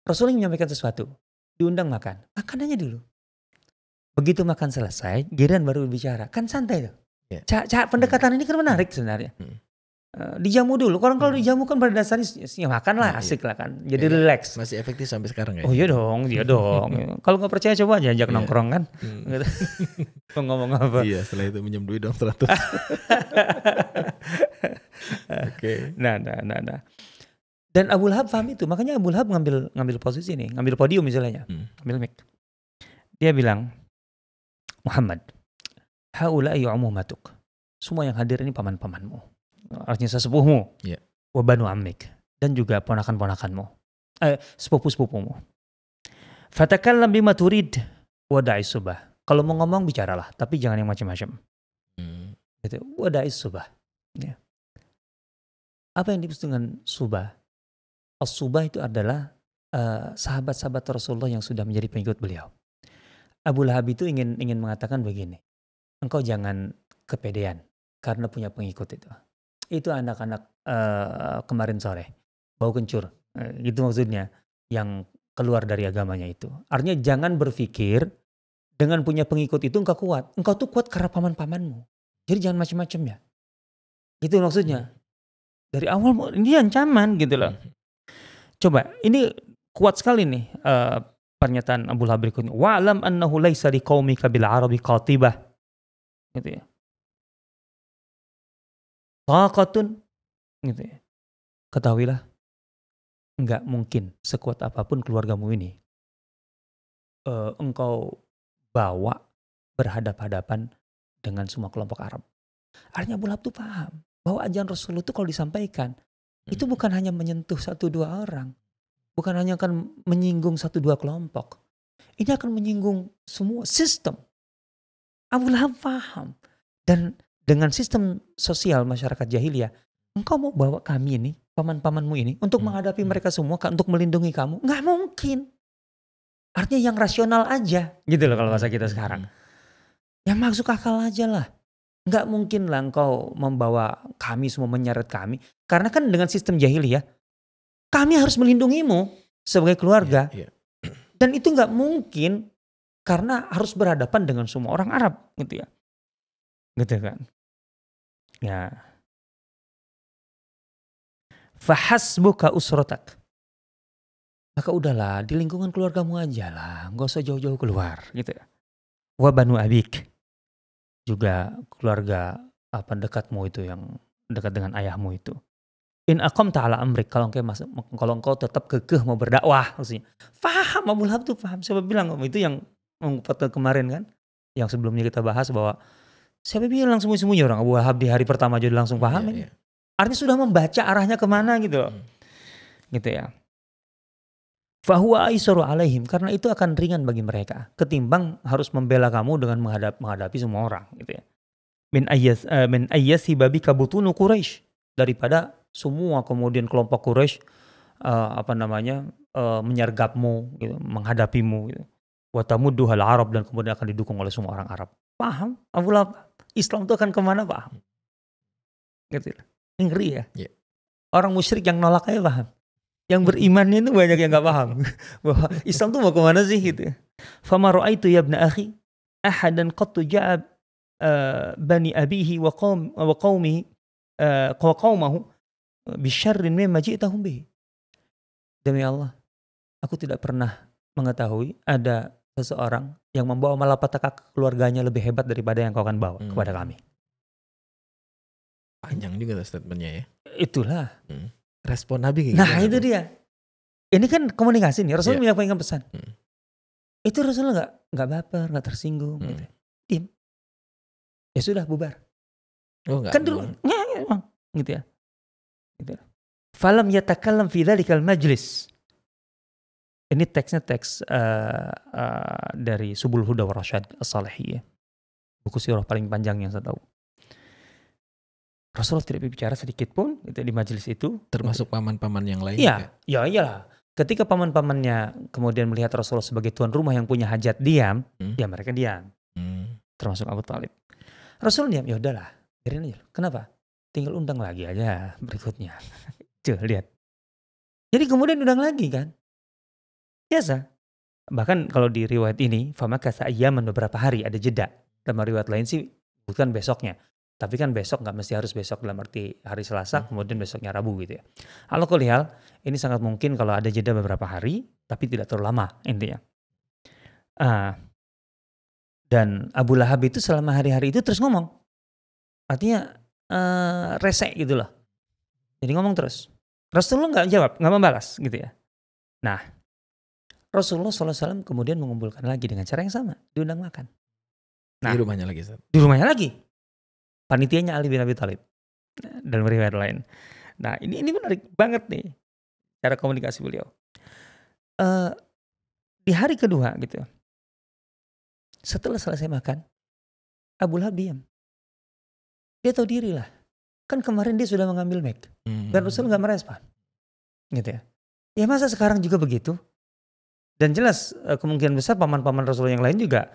Rasulullah menyampaikan sesuatu, diundang makan aja dulu. Begitu makan selesai, giliran baru berbicara. Kan santai tuh. Pendekatan ini kan menarik sebenarnya. Dijamu dulu. Kalau dijamu kan pada dasarnya ya makan lah, asik lah kan. Jadi relax. Masih efektif sampai sekarang ya? Oh iya dong. Kalau nggak percaya coba aja ajak nongkrong kan. Ngomong apa? Iya, setelah itu minjem duit dong 100. Oke. Nah. Dan Abu Lahab paham itu. Makanya Abu Lahab ngambil posisi nih, ngambil podium misalnya. Ngambil mic. Dia bilang, Muhammad, haula'i umumatuk. Semua yang hadir ini paman-pamanmu. Artinya sesepuhmu. Yeah. Wa banu ammik. Dan juga ponakan-ponakanmu. Sepupu-sepupumu. Fatakallam bima turid wada'i subah. Kalau mau ngomong bicaralah, tapi jangan yang macam-macam. Gitu. Wada'i subah. Ya. Apa yang dimaksud dengan subah? As-subah itu adalah sahabat-sahabat Rasulullah yang sudah menjadi pengikut beliau. Abu Lahab itu ingin mengatakan begini. Engkau jangan kepedean karena punya pengikut itu. Itu anak-anak kemarin sore bau kencur, gitu maksudnya, yang keluar dari agamanya itu. Artinya jangan berpikir dengan punya pengikut itu engkau kuat. Engkau tuh kuat karena paman-pamanmu. Jadi jangan macam-macam ya. Itu maksudnya. Dari awal ini ancaman gitu loh. Coba ini kuat sekali nih pernyataan Abu Lahab berikutnya. Wa'lam annahu laisa liqaumika bil arabi qatibah. Gitu ya. Taqatun, gitu ya. Ketahuilah, enggak mungkin sekuat apapun keluargamu ini engkau bawa berhadap-hadapan dengan semua kelompok Arab. Artinya Abu Lahab tuh paham bahwa ajaran Rasulullah itu kalau disampaikan itu bukan hanya menyentuh 1-2 orang, bukan hanya akan menyinggung 1-2 kelompok. Ini akan menyinggung semua sistem. Abu Lahab paham. Dan dengan sistem sosial masyarakat jahiliyah, engkau mau bawa kami ini, paman-pamanmu ini, untuk menghadapi mereka semua, untuk melindungi kamu? Nggak mungkin. Artinya yang rasional aja, gitu loh kalau bahasa kita sekarang. Yang masuk akal aja lah. Nggak mungkin lah engkau membawa kami semua, menyeret kami. Karena kan dengan sistem jahiliyah, kami harus melindungimu sebagai keluarga. Dan itu nggak mungkin karena harus berhadapan dengan semua orang Arab, gitu ya. Gitu kan. Ya. Fahasbuka usrotak. Maka udahlah, di lingkungan keluargamu aja lah, nggak usah jauh-jauh keluar, gitu ya. Wa banu abik. Juga keluarga dekatmu itu yang dekat dengan ayahmu itu. In aqamta ala amrik, kalau engkau tetap kekeh mau berdakwah, maksudnya. Faham, Abu Lahab tuh paham. Siapa bilang itu yang kemarin kan, yang sebelumnya kita bahas bahwa siapa bilang sembunyi-sembunyi orang Abu Lahab di hari pertama jadi langsung paham. Iya. Artinya sudah membaca arahnya kemana gitu loh. Gitu ya. Fahuwa aisaru alaihim, karena itu akan ringan bagi mereka ketimbang harus membela kamu dengan menghadapi semua orang, gitu ya. Min ayyasi babi kabutunu Quraisy, daripada semua kemudian kelompok Quraisy menyergapmu, gitu, menghadapimu, gitu. Wa tamudduhal Arab, dan kemudian akan didukung oleh semua orang Arab. Paham? Abu Lahab, Islam itu akan kemana, paham? Gitu. Ngeri ya. Yeah. Orang musyrik yang nolak aja paham. Yang berimannya itu banyak yang nggak paham bahwa Islam tuh mau kemana sih gitu. Fama ra'aitu ya ibna akhi ahadan qattu ja'a bani abihi wa qaumihi wa qaumahu bisyarrin mimma ji'tahum bihi. Demi Allah, aku tidak pernah mengetahui ada seseorang yang membawa malapetaka keluarganya lebih hebat daripada yang kau akan bawa kepada kami. Panjang juga statementnya ya. Itulah. Respon Nabi kayak Nah itu dia. Ini kan komunikasi nih. Rasulullah menyampaikan pesan. Itu Rasulullah nggak baper, nggak tersinggung. Gitu. Diam. Ya sudah bubar. Oh enggak. Kan dulu gitu ya. Gitu. Falam yatakallam fi dzalikal majlis. Ini teksnya teks dari Subul Huda wa Rasyad As-Salihiyah. Buku sirah paling panjang yang saya tahu. Rasulullah tidak berbicara sedikit pun gitu, di majelis itu. Termasuk paman-paman yang lain? Iya, ya iyalah. Ketika paman-pamannya kemudian melihat Rasulullah sebagai tuan rumah yang punya hajat diam, ya mereka diam. Termasuk Abu Thalib. Rasul diam, ya udahlah, biarin aja. Kenapa? Tinggal undang lagi aja berikutnya. Coba lihat. Jadi kemudian undang lagi kan. Biasa. Bahkan kalau di riwayat ini, famaka sa'ayyaman beberapa hari, ada jeda. Dalam riwayat lain sih bukan besoknya. Tapi kan besok nggak mesti harus besok dalam arti hari Selasa, kemudian besoknya Rabu gitu ya. Kalau kulihal, ini sangat mungkin kalau ada jeda beberapa hari, tapi tidak terlalu lama intinya. Dan Abu Lahab itu selama hari-hari itu terus ngomong. Artinya rese gitu loh. Jadi ngomong terus. Rasulullah nggak jawab, nggak membalas gitu ya. Nah, Rasulullah SAW kemudian mengumpulkan lagi dengan cara yang sama, diundang makan. Nah, di rumahnya lagi. Di rumahnya lagi. Panitianya Ali bin Abi Thalib dalam riwayat lain. Nah ini menarik banget nih cara komunikasi beliau. Di hari kedua gitu, setelah selesai makan, Abu Lahab diam. Dia tahu diri lah. Kan kemarin dia sudah mengambil mic dan Rasul nggak merespon, gitu ya. Ya masa sekarang juga begitu? Dan jelas kemungkinan besar paman-paman Rasul yang lain juga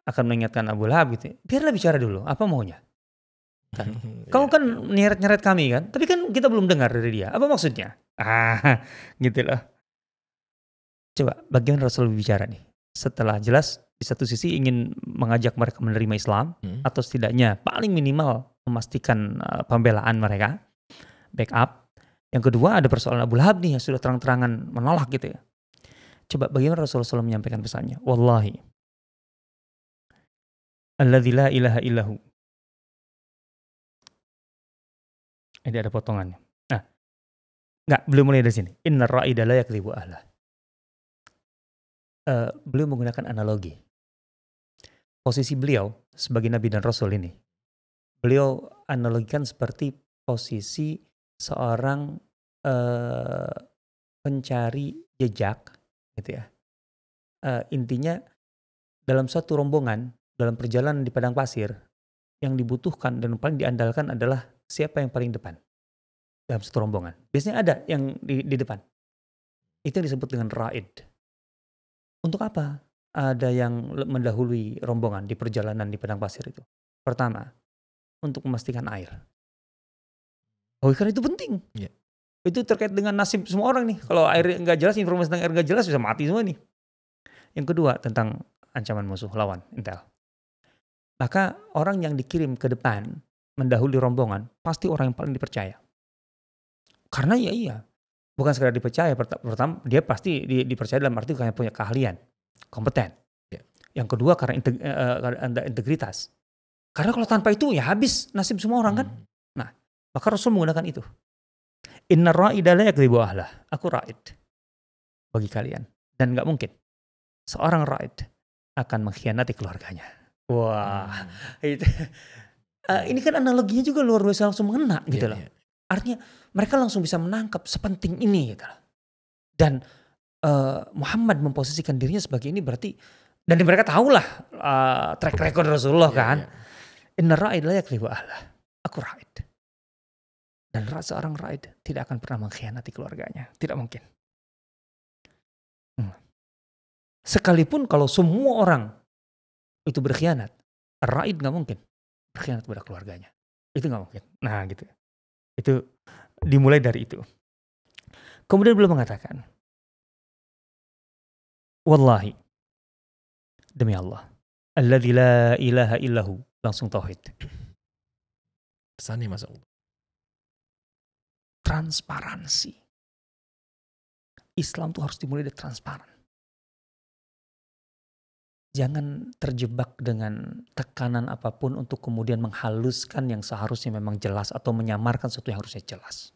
akan mengingatkan Abu Lahab gitu. Biarlah bicara dulu, apa maunya? Kan. Kau kan nyeret-nyeret kami kan, tapi kan kita belum dengar dari dia. Apa maksudnya? Gitu loh. Coba bagaimana Rasul bicara nih? Setelah jelas di satu sisi ingin mengajak mereka menerima Islam, atau setidaknya paling minimal memastikan pembelaan mereka, backup. Yang kedua ada persoalan Abu Lahab nih yang sudah terang-terangan menolak gitu ya. Coba bagaimana Rasulullah SAW menyampaikan pesannya? Wallahi, alladzi la ilaha illahu. Ini ada potongannya. Nah, belum mulai dari sini. Inna ra'ida la yakdzibu ahlah. Beliau menggunakan analogi. Posisi beliau sebagai Nabi dan Rasul ini, beliau analogikan seperti posisi seorang pencari jejak, gitu ya. Intinya dalam suatu rombongan, dalam perjalanan di padang pasir, yang dibutuhkan dan paling diandalkan adalah siapa yang paling depan dalam satu rombongan. Biasanya ada yang di depan. Itu yang disebut dengan ra'id. Untuk apa ada yang mendahului rombongan di perjalanan di padang pasir itu? Pertama, untuk memastikan air. Oh, karena itu penting. Yeah. Itu terkait dengan nasib semua orang nih. Kalau air nggak jelas, informasi tentang air nggak jelas, bisa mati semua nih. Yang kedua, tentang ancaman musuh lawan, intel. Maka orang yang dikirim ke depan mendahului rombongan pasti orang yang paling dipercaya. Karena iya, bukan sekedar dipercaya. Pertama dia pasti dipercaya dalam arti karena punya keahlian, kompeten. Yeah. Yang kedua karena integritas. Karena kalau tanpa itu ya habis nasib semua orang kan. Nah, maka Rasul menggunakan itu. Inna ra'ida la yakdzibu ahlah. Aku ra'id bagi kalian. Dan gak mungkin seorang ra'id akan mengkhianati keluarganya. Wah, itu. Ini kan analoginya juga luar biasa langsung mengena gitu loh. Artinya mereka langsung bisa menangkap sepenting ini gitu loh. Dan Muhammad memposisikan dirinya sebagai ini berarti, dan mereka tahulah track record Rasulullah kan. Inna ra'id la yakdzibu ahlah. Aku ra'id. Dan seorang ra'id tidak akan pernah mengkhianati keluarganya. Tidak mungkin. Sekalipun kalau semua orang itu berkhianat, ra'id gak mungkin berkhianat kepada keluarganya. Itu gak mungkin. Nah gitu. Itu dimulai dari itu. Kemudian beliau mengatakan, wallahi, demi Allah, alladzi la ilaha illahu, langsung tauhid. Pesannya masuk. Transparansi. Islam tuh harus dimulai dari transparan. Jangan terjebak dengan tekanan apapun untuk kemudian menghaluskan yang seharusnya memang jelas atau menyamarkan sesuatu yang harusnya jelas.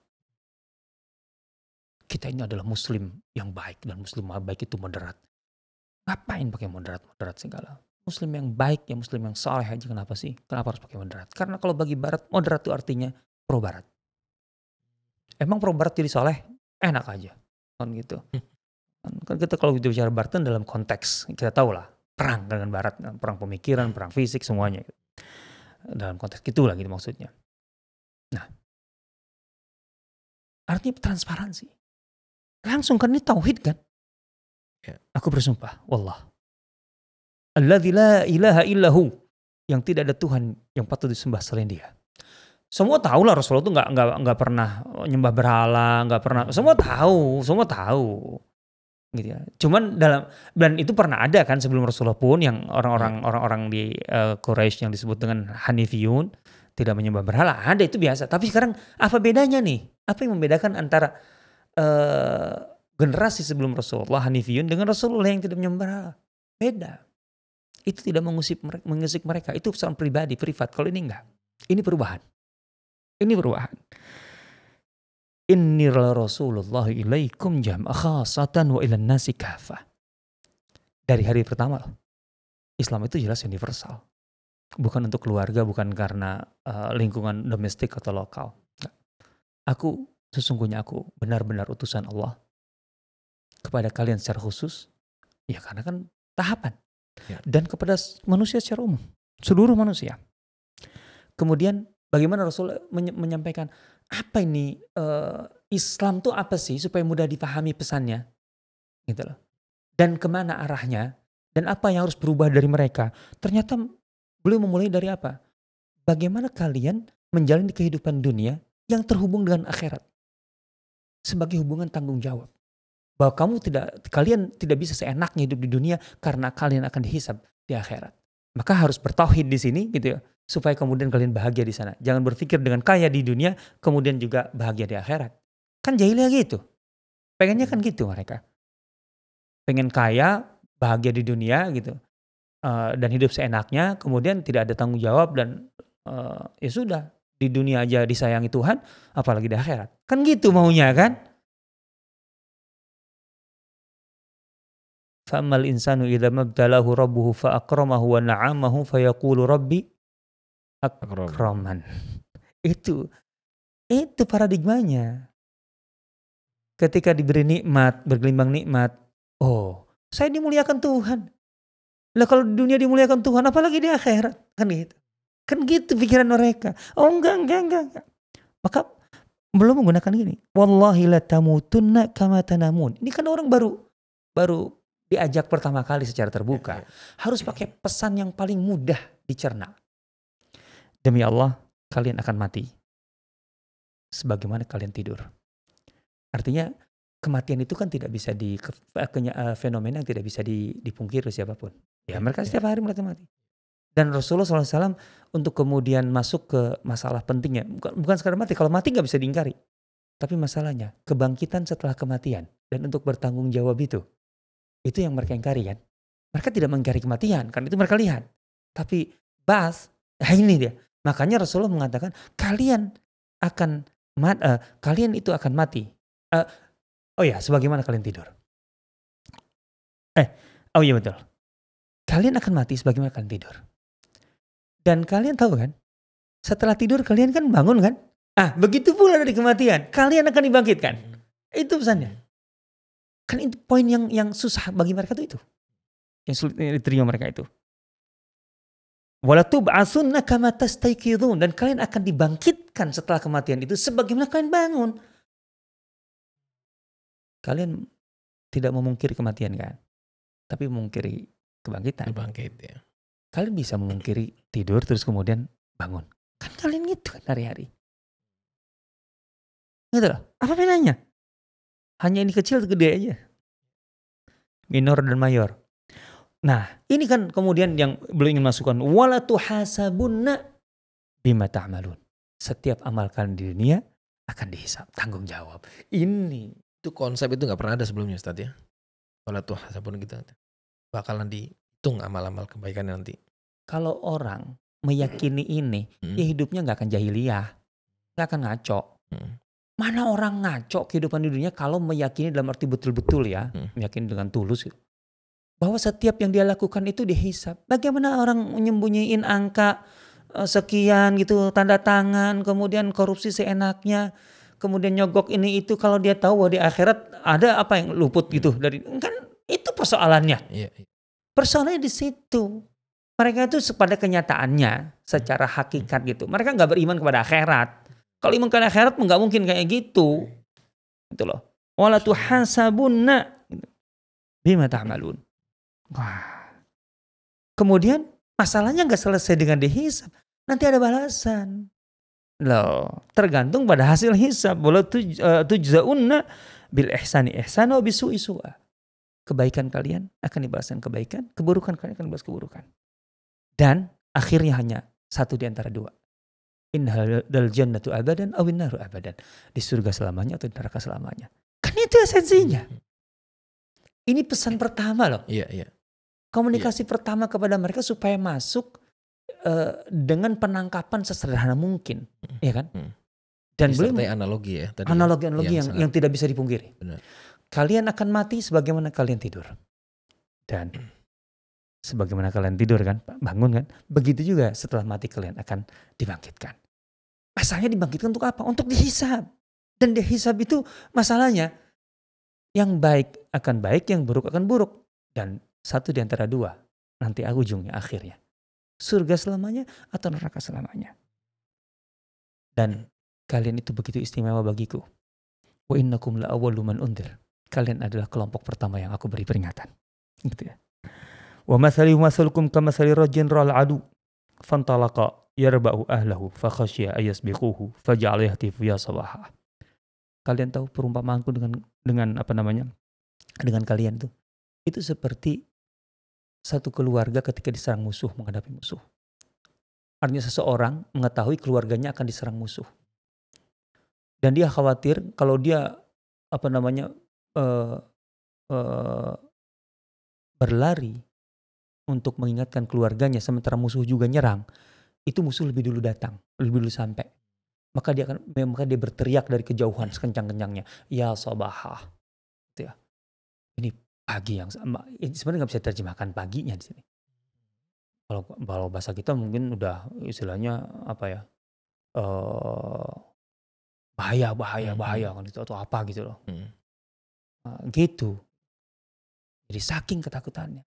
Kita ini adalah muslim yang baik dan muslim yang baik itu moderat. Ngapain pakai moderat segala? Muslim yang baik, ya muslim yang saleh aja kenapa sih? Kenapa harus pakai moderat? Karena kalau bagi barat, moderat itu artinya pro barat. Emang pro barat jadi saleh? Enak aja. Kan gitu. Kan kita kalau bicara barat dalam konteks, kita tahu lah. Perang dengan barat, perang pemikiran, perang fisik, semuanya. Dalam konteks itulah gitu maksudnya. Nah, artinya transparansi. Langsung kan ini tauhid kan? Ya. Aku bersumpah, wallah. Alladzi la ilaha illahu, yang tidak ada Tuhan yang patut disembah selain Dia. Semua tahu lah Rasulullah itu nggak pernah nyembah berhala, nggak pernah. Semua tahu. Gitu ya. Cuman dan itu pernah ada kan sebelum Rasulullah pun yang orang-orang di Quraisy yang disebut dengan Hanifiyun tidak menyembah berhala, ada itu biasa. Tapi sekarang apa bedanya nih? Apa yang membedakan antara generasi sebelum Rasulullah Hanifiyun dengan Rasulullah yang tidak menyembah berhala? Beda. Itu tidak mengusik mereka. Itu urusan pribadi, privat. Kalau ini enggak. Ini perubahan. Inni Rasulullah ilaikum jam'a khasatan wa ilan nasi kafah. Dari hari pertama Islam itu jelas universal. Bukan untuk keluarga, bukan karena lingkungan domestik atau lokal. Sesungguhnya aku benar-benar utusan Allah kepada kalian secara khusus. Ya karena kan tahapan. Ya. Dan kepada manusia secara umum. Seluruh manusia. Kemudian bagaimana Rasul menyampaikan apa ini Islam tuh apa sih supaya mudah dipahami pesannya gitu loh. Dan kemana arahnya dan apa yang harus berubah dari mereka. Ternyata beliau memulai dari apa? Bagaimana kalian menjalani kehidupan dunia yang terhubung dengan akhirat sebagai hubungan tanggung jawab. Bahwa kalian tidak bisa seenaknya hidup di dunia karena kalian akan dihisab di akhirat. Maka harus bertauhid di sini gitu ya. Supaya kemudian kalian bahagia di sana. Jangan berpikir dengan kaya di dunia, kemudian juga bahagia di akhirat. Kan jahiliyah gitu. Pengennya kan gitu mereka. Pengen kaya, bahagia di dunia gitu. Dan hidup seenaknya, kemudian tidak ada tanggung jawab dan ya sudah. Di dunia aja disayangi Tuhan, apalagi di akhirat. Kan gitu maunya kan. Fa'ammal insanu idza mabtalahu rabbuhu fa'akramahu wa na'amahu fayaqulu rabbi akraman. Itu paradigmanya. Ketika diberi nikmat, bergelimbang nikmat, oh, saya dimuliakan Tuhan. Lah kalau di dunia dimuliakan Tuhan, apalagi di akhirat, kan gitu. Kan gitu pikiran mereka. Oh enggak. Maka belum menggunakan gini. Wallahi la tamutunna kama tanamun. Ini kan orang baru diajak pertama kali secara terbuka. Harus pakai pesan yang paling mudah dicerna. Demi Allah, kalian akan mati sebagaimana kalian tidur. Artinya kematian itu kan tidak bisa fenomena yang tidak bisa dipungkiri siapapun. Ya mereka setiap hari mereka mati. Dan Rasulullah SAW untuk kemudian masuk ke masalah pentingnya. Bukan sekadar mati. Kalau mati gak bisa diingkari. Tapi masalahnya kebangkitan setelah kematian. Dan untuk bertanggung jawab itu yang mereka ingkari kan. Mereka tidak mengingkari kematian. Karena itu mereka lihat. Tapi ini dia. Makanya Rasulullah mengatakan kalian itu akan mati. Sebagaimana kalian tidur. Iya betul. Kalian akan mati sebagaimana kalian tidur. Dan kalian tahu kan, setelah tidur kalian kan bangun kan? Begitu pula dari kematian, kalian akan dibangkitkan. Itu pesannya. Kan itu poin yang susah bagi mereka itu. Yang sulit diterima mereka itu. Wala tub'atsunna kama tastayqidun, dan kalian akan dibangkitkan setelah kematian itu sebagaimana kalian bangun. Kalian tidak memungkiri kematian kan? Tapi memungkiri kebangkitan. Ya. Kalian bisa memungkiri tidur terus kemudian bangun. Kan kalian gitu kan hari-hari. Gitu loh. Apa bedanya? Hanya ini kecil atau gede aja. Minor dan mayor. Nah, ini kan kemudian yang beliau ingin masukkan. Wala tuhasabunna bima ta'malun. Setiap amal kalian di dunia akan dihisab, tanggung jawab. Ini. Itu konsep itu nggak pernah ada sebelumnya Ustaz ya. Wala tuhasabun gitu. Bakalan dihitung amal-amal kebaikan nanti. Kalau orang meyakini ini, ya hidupnya nggak akan jahiliyah. Nggak akan ngaco. Mana orang ngaco kehidupan di dunia kalau meyakini dalam arti betul-betul ya. Meyakini dengan tulus gitu. Bahwa setiap yang dia lakukan itu dihisab. Bagaimana orang menyembunyiin angka sekian gitu, tanda tangan, kemudian korupsi seenaknya, kemudian nyogok ini itu, kalau dia tahu bahwa di akhirat ada apa yang luput gitu dari, kan itu persoalannya. Persoalannya di situ. Mereka itu pada kenyataannya secara hakikat gitu. Mereka nggak beriman kepada akhirat. Kalau iman kepada akhirat nggak mungkin kayak gitu. Gitu loh. Wala tuhasabunna bima ta'malun. Wah. Kemudian masalahnya nggak selesai dengan dihisab. Nanti ada balasan. Loh, tergantung pada hasil hisab. Wala tujzaunna bil ihsani ihsana wa bisu'i su'a. Kebaikan kalian akan dibalaskan kebaikan, keburukan kalian akan dibalas keburukan. Dan akhirnya hanya satu di antara dua. Innal jannatu abadan awin naru abadan. Di surga selamanya atau di neraka selamanya. Kan itu esensinya. Ini pesan pertama loh. Iya. Komunikasi pertama kepada mereka supaya masuk dengan penangkapan sesederhana mungkin. Iya kan? Dan disertai analogi ya. Analogi yang tidak bisa dipungkiri. Benar. Kalian akan mati sebagaimana kalian tidur. Dan sebagaimana kalian tidur kan, bangun kan. Begitu juga setelah mati kalian akan dibangkitkan. Masalahnya dibangkitkan untuk apa? Untuk dihisab. Dan dihisab itu masalahnya yang baik akan baik, yang buruk akan buruk. Dan satu di antara dua nanti ujungnya akhirnya. Surga selamanya atau neraka selamanya. Dan kalian itu begitu istimewa bagiku. Wa innakum la awwalu man undir. Kalian adalah kelompok pertama yang aku beri peringatan. Gitu ya. Wa mathali mathalukum kamathali rajulin ra'al adu fantalaqa yarba'u ahlahu fakhashiya ayasbiquhu faja'ala yahtifu ya sabaha. Kalian tahu perumpamaanku dengan apa namanya? Dengan kalian tuh. Itu seperti satu keluarga ketika diserang musuh, menghadapi musuh. Artinya seseorang mengetahui keluarganya akan diserang musuh. Dan dia khawatir kalau dia apa namanya berlari untuk mengingatkan keluarganya sementara musuh juga nyerang, itu musuh lebih dulu datang, lebih dulu sampai. Maka dia berteriak dari kejauhan sekencang-kencangnya, ya sabahah. Gitu ya. Ini pagi yang sebenarnya nggak bisa terjemahkan paginya di sini. Kalau bahasa kita mungkin udah istilahnya apa ya? Bahaya kan itu atau apa gitu loh. Gitu. Jadi saking ketakutannya.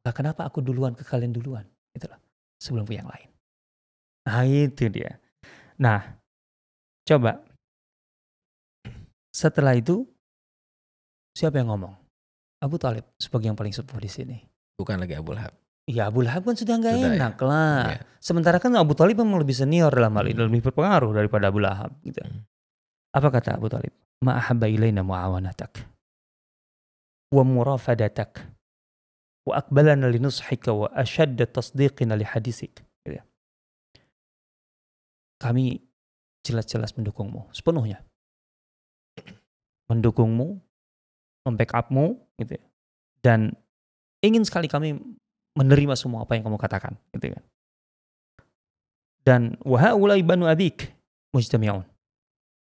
Nah, kenapa aku duluan ke kalian duluan? Gitu loh. Sebelum ke yang lain. Nah itu dia. Nah coba. Setelah itu siapa yang ngomong? Abu Thalib sebagai yang paling sepuh di sini. Bukan lagi Abu Lahab. Ya Abu Lahab kan sudah gak enak ya. lah. Ya. Sementara kan Abu Thalib memang lebih senior dalam hal ini, lebih berpengaruh daripada Abu Lahab. Gitu. Apa kata Abu Thalib? Ma ahabba ilaina mu'awanatak wa murafadatak wa aqbalana linushika wa ashadda tasdiqina li hadisik. Gitu. Kami jelas-jelas mendukungmu sepenuhnya. Mendukungmu, membackupmu gitu ya. Dan ingin sekali kami menerima semua apa yang kamu katakan gitu kan. Dan wa haulai banu abik mujtami'un.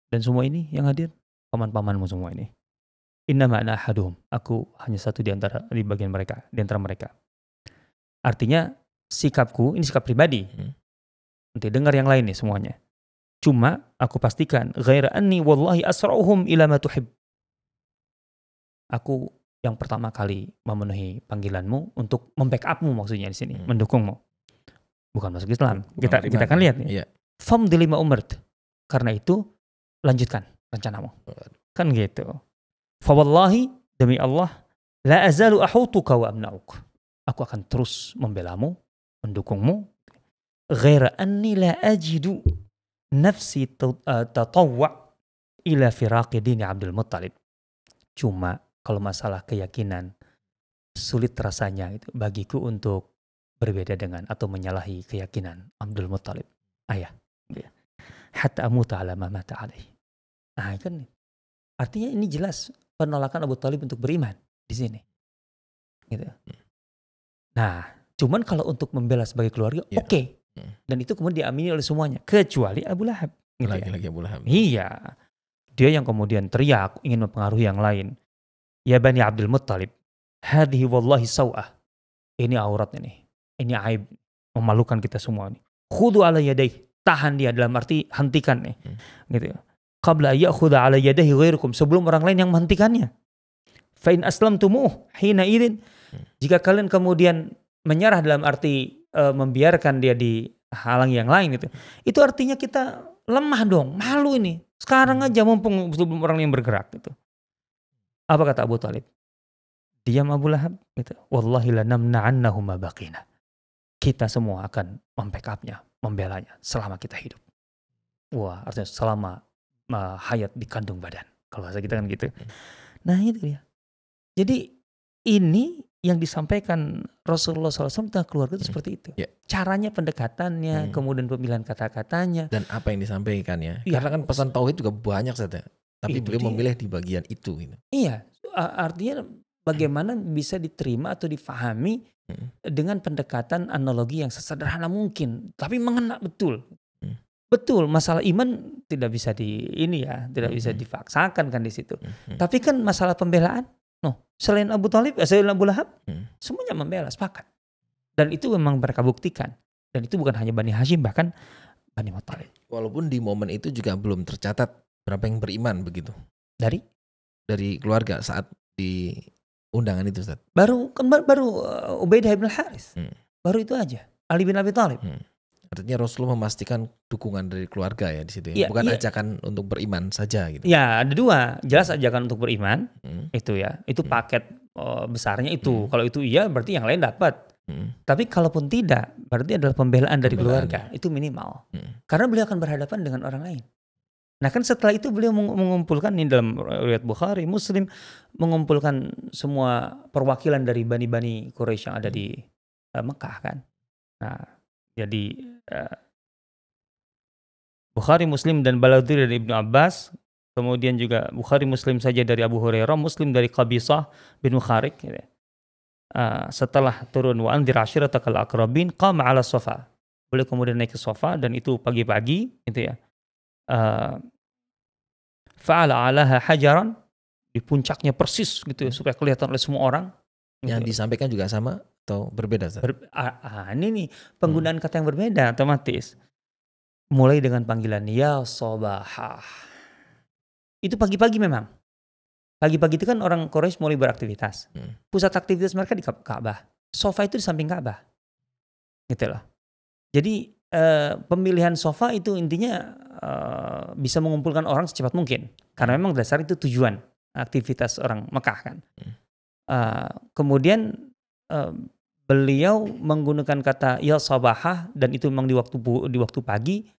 Dan semua ini yang hadir paman-pamanmu semua ini. Inna ma'ana ahaduhum. Aku hanya satu di antara mereka. Artinya sikapku, ini sikap pribadi. Nanti dengar yang lain nih semuanya. Cuma aku pastikan ghaira anni wallahi asra'uhum ila ma tuhib. Aku yang pertama kali memenuhi panggilanmu untuk membackupmu maksudnya di sini, mendukungmu. Bukan masuk Islam. Kita kan lihat nih. Iya. Famdi lima umart. Karena itu lanjutkan rencanamu. Kan gitu. Fa wallahi demi Allah la azalu ahutuka wa amna'uk. Aku akan terus membelamu, mendukungmu. Ghaira anni la ajidu nafsi tatawwa ila firaqi dini Abdul Muttalib. Cuma kalau masalah keyakinan sulit rasanya itu bagiku untuk berbeda dengan atau menyalahi keyakinan Abdul Muttalib, ayah. Gitu ya. Hatta amuta ala ma mata alaih. Nah kan artinya ini jelas penolakan Abu Thalib untuk beriman di sini. Gitu. Nah, cuman kalau untuk membela sebagai keluarga, oke. Dan itu kemudian diamini oleh semuanya, kecuali Abu Lahab. Gitu Lagi-lagi Abu Lahab. Iya. Dia yang kemudian teriak ingin mempengaruhi yang lain. Ya Bani Abdul Muttalib, hadhihi wallahi saw'ah. Ini aurat ini. Ini aib, memalukan kita semua nih. Khudu ala yadaih, tahan dia, dalam arti hentikan nih. Gitu. Qabla ya'khudha ala yadayhi ghairukum, sebelum orang lain yang menghentikannya. Fa in aslamtumuh hina idzin, jika kalian kemudian menyerah dalam arti membiarkan dia dihalangi yang lain gitu. Itu artinya kita lemah dong, malu ini. Sekarang aja mumpung sebelum orang lain bergerak gitu. Apa kata Abu Thalib? Diam Abu Lahab gitu. Wallahi lanamna'annahu ma baqina. Kita semua akan membackupnya, membelanya selama kita hidup. Wah, artinya selama hayat di kandung badan. Kalau bahasa kita kan gitu. Nah itu ya. Jadi ini yang disampaikan Rasulullah SAW tentang keluarga itu seperti itu. Caranya, pendekatannya, kemudian pemilihan kata-katanya. Dan apa yang disampaikan ya. Karena kan pesan tauhid juga banyak saja. Tapi beliau memilih di bagian itu. Gitu. Iya, artinya bagaimana bisa diterima atau difahami dengan pendekatan analogi yang sesederhana mungkin. Tapi mengena betul. Betul, masalah iman tidak bisa tidak bisa dipaksakan kan di situ. Tapi kan masalah pembelaan, selain Abu Thalib, selain Abu Lahab, semuanya membela, sepakat. Dan itu memang mereka buktikan. Dan itu bukan hanya Bani Hashim, bahkan Bani Muttalib. Walaupun di momen itu juga belum tercatat berapa yang beriman begitu. Dari keluarga saat di undangan itu, Ustaz. Baru Ubaidah bin Harits. Baru itu aja. Ali bin Abi Thalib. Artinya Rasulullah memastikan dukungan dari keluarga ya di situ ya. Bukan ajakan untuk beriman saja gitu. Ya, ada dua. Jelas ajakan untuk beriman. Itu ya. Itu paket besarnya itu. Kalau itu iya berarti yang lain dapat. Tapi kalaupun tidak, berarti adalah pembelaan dari keluarga. Itu minimal. Karena beliau akan berhadapan dengan orang lain. Nah kan setelah itu beliau mengumpulkan ini dalam riwayat Bukhari, Muslim, mengumpulkan semua perwakilan dari bani-bani Quraisy yang ada di Mekah kan. Nah, jadi Bukhari, Muslim dan Baladhi dari Ibnu Abbas, kemudian juga Bukhari, Muslim saja dari Abu Hurairah, Muslim dari Qabisah bin Mukharik. Gitu. Setelah turun wa anzir ashiratakal aqrabin, qama ala sofa. Beliau kemudian naik ke sofa dan itu pagi-pagi, gitu ya. Fa'ala alaha hajaran, di puncaknya persis gitu ya, supaya kelihatan oleh semua orang. Yang disampaikan juga sama atau berbeda? Ini nih penggunaan kata yang berbeda otomatis. Mulai dengan panggilan ya sobahah. Itu pagi-pagi memang. Pagi-pagi itu kan orang Quraisy mulai beraktivitas. Pusat aktivitas mereka di Ka'bah. Sofa itu di samping Ka'bah. Gitu loh. Jadi pemilihan sofa itu intinya bisa mengumpulkan orang secepat mungkin. Karena memang dasar itu tujuan aktivitas orang Mekah kan. Kemudian beliau menggunakan kata ya sabahah dan itu memang di waktu pagi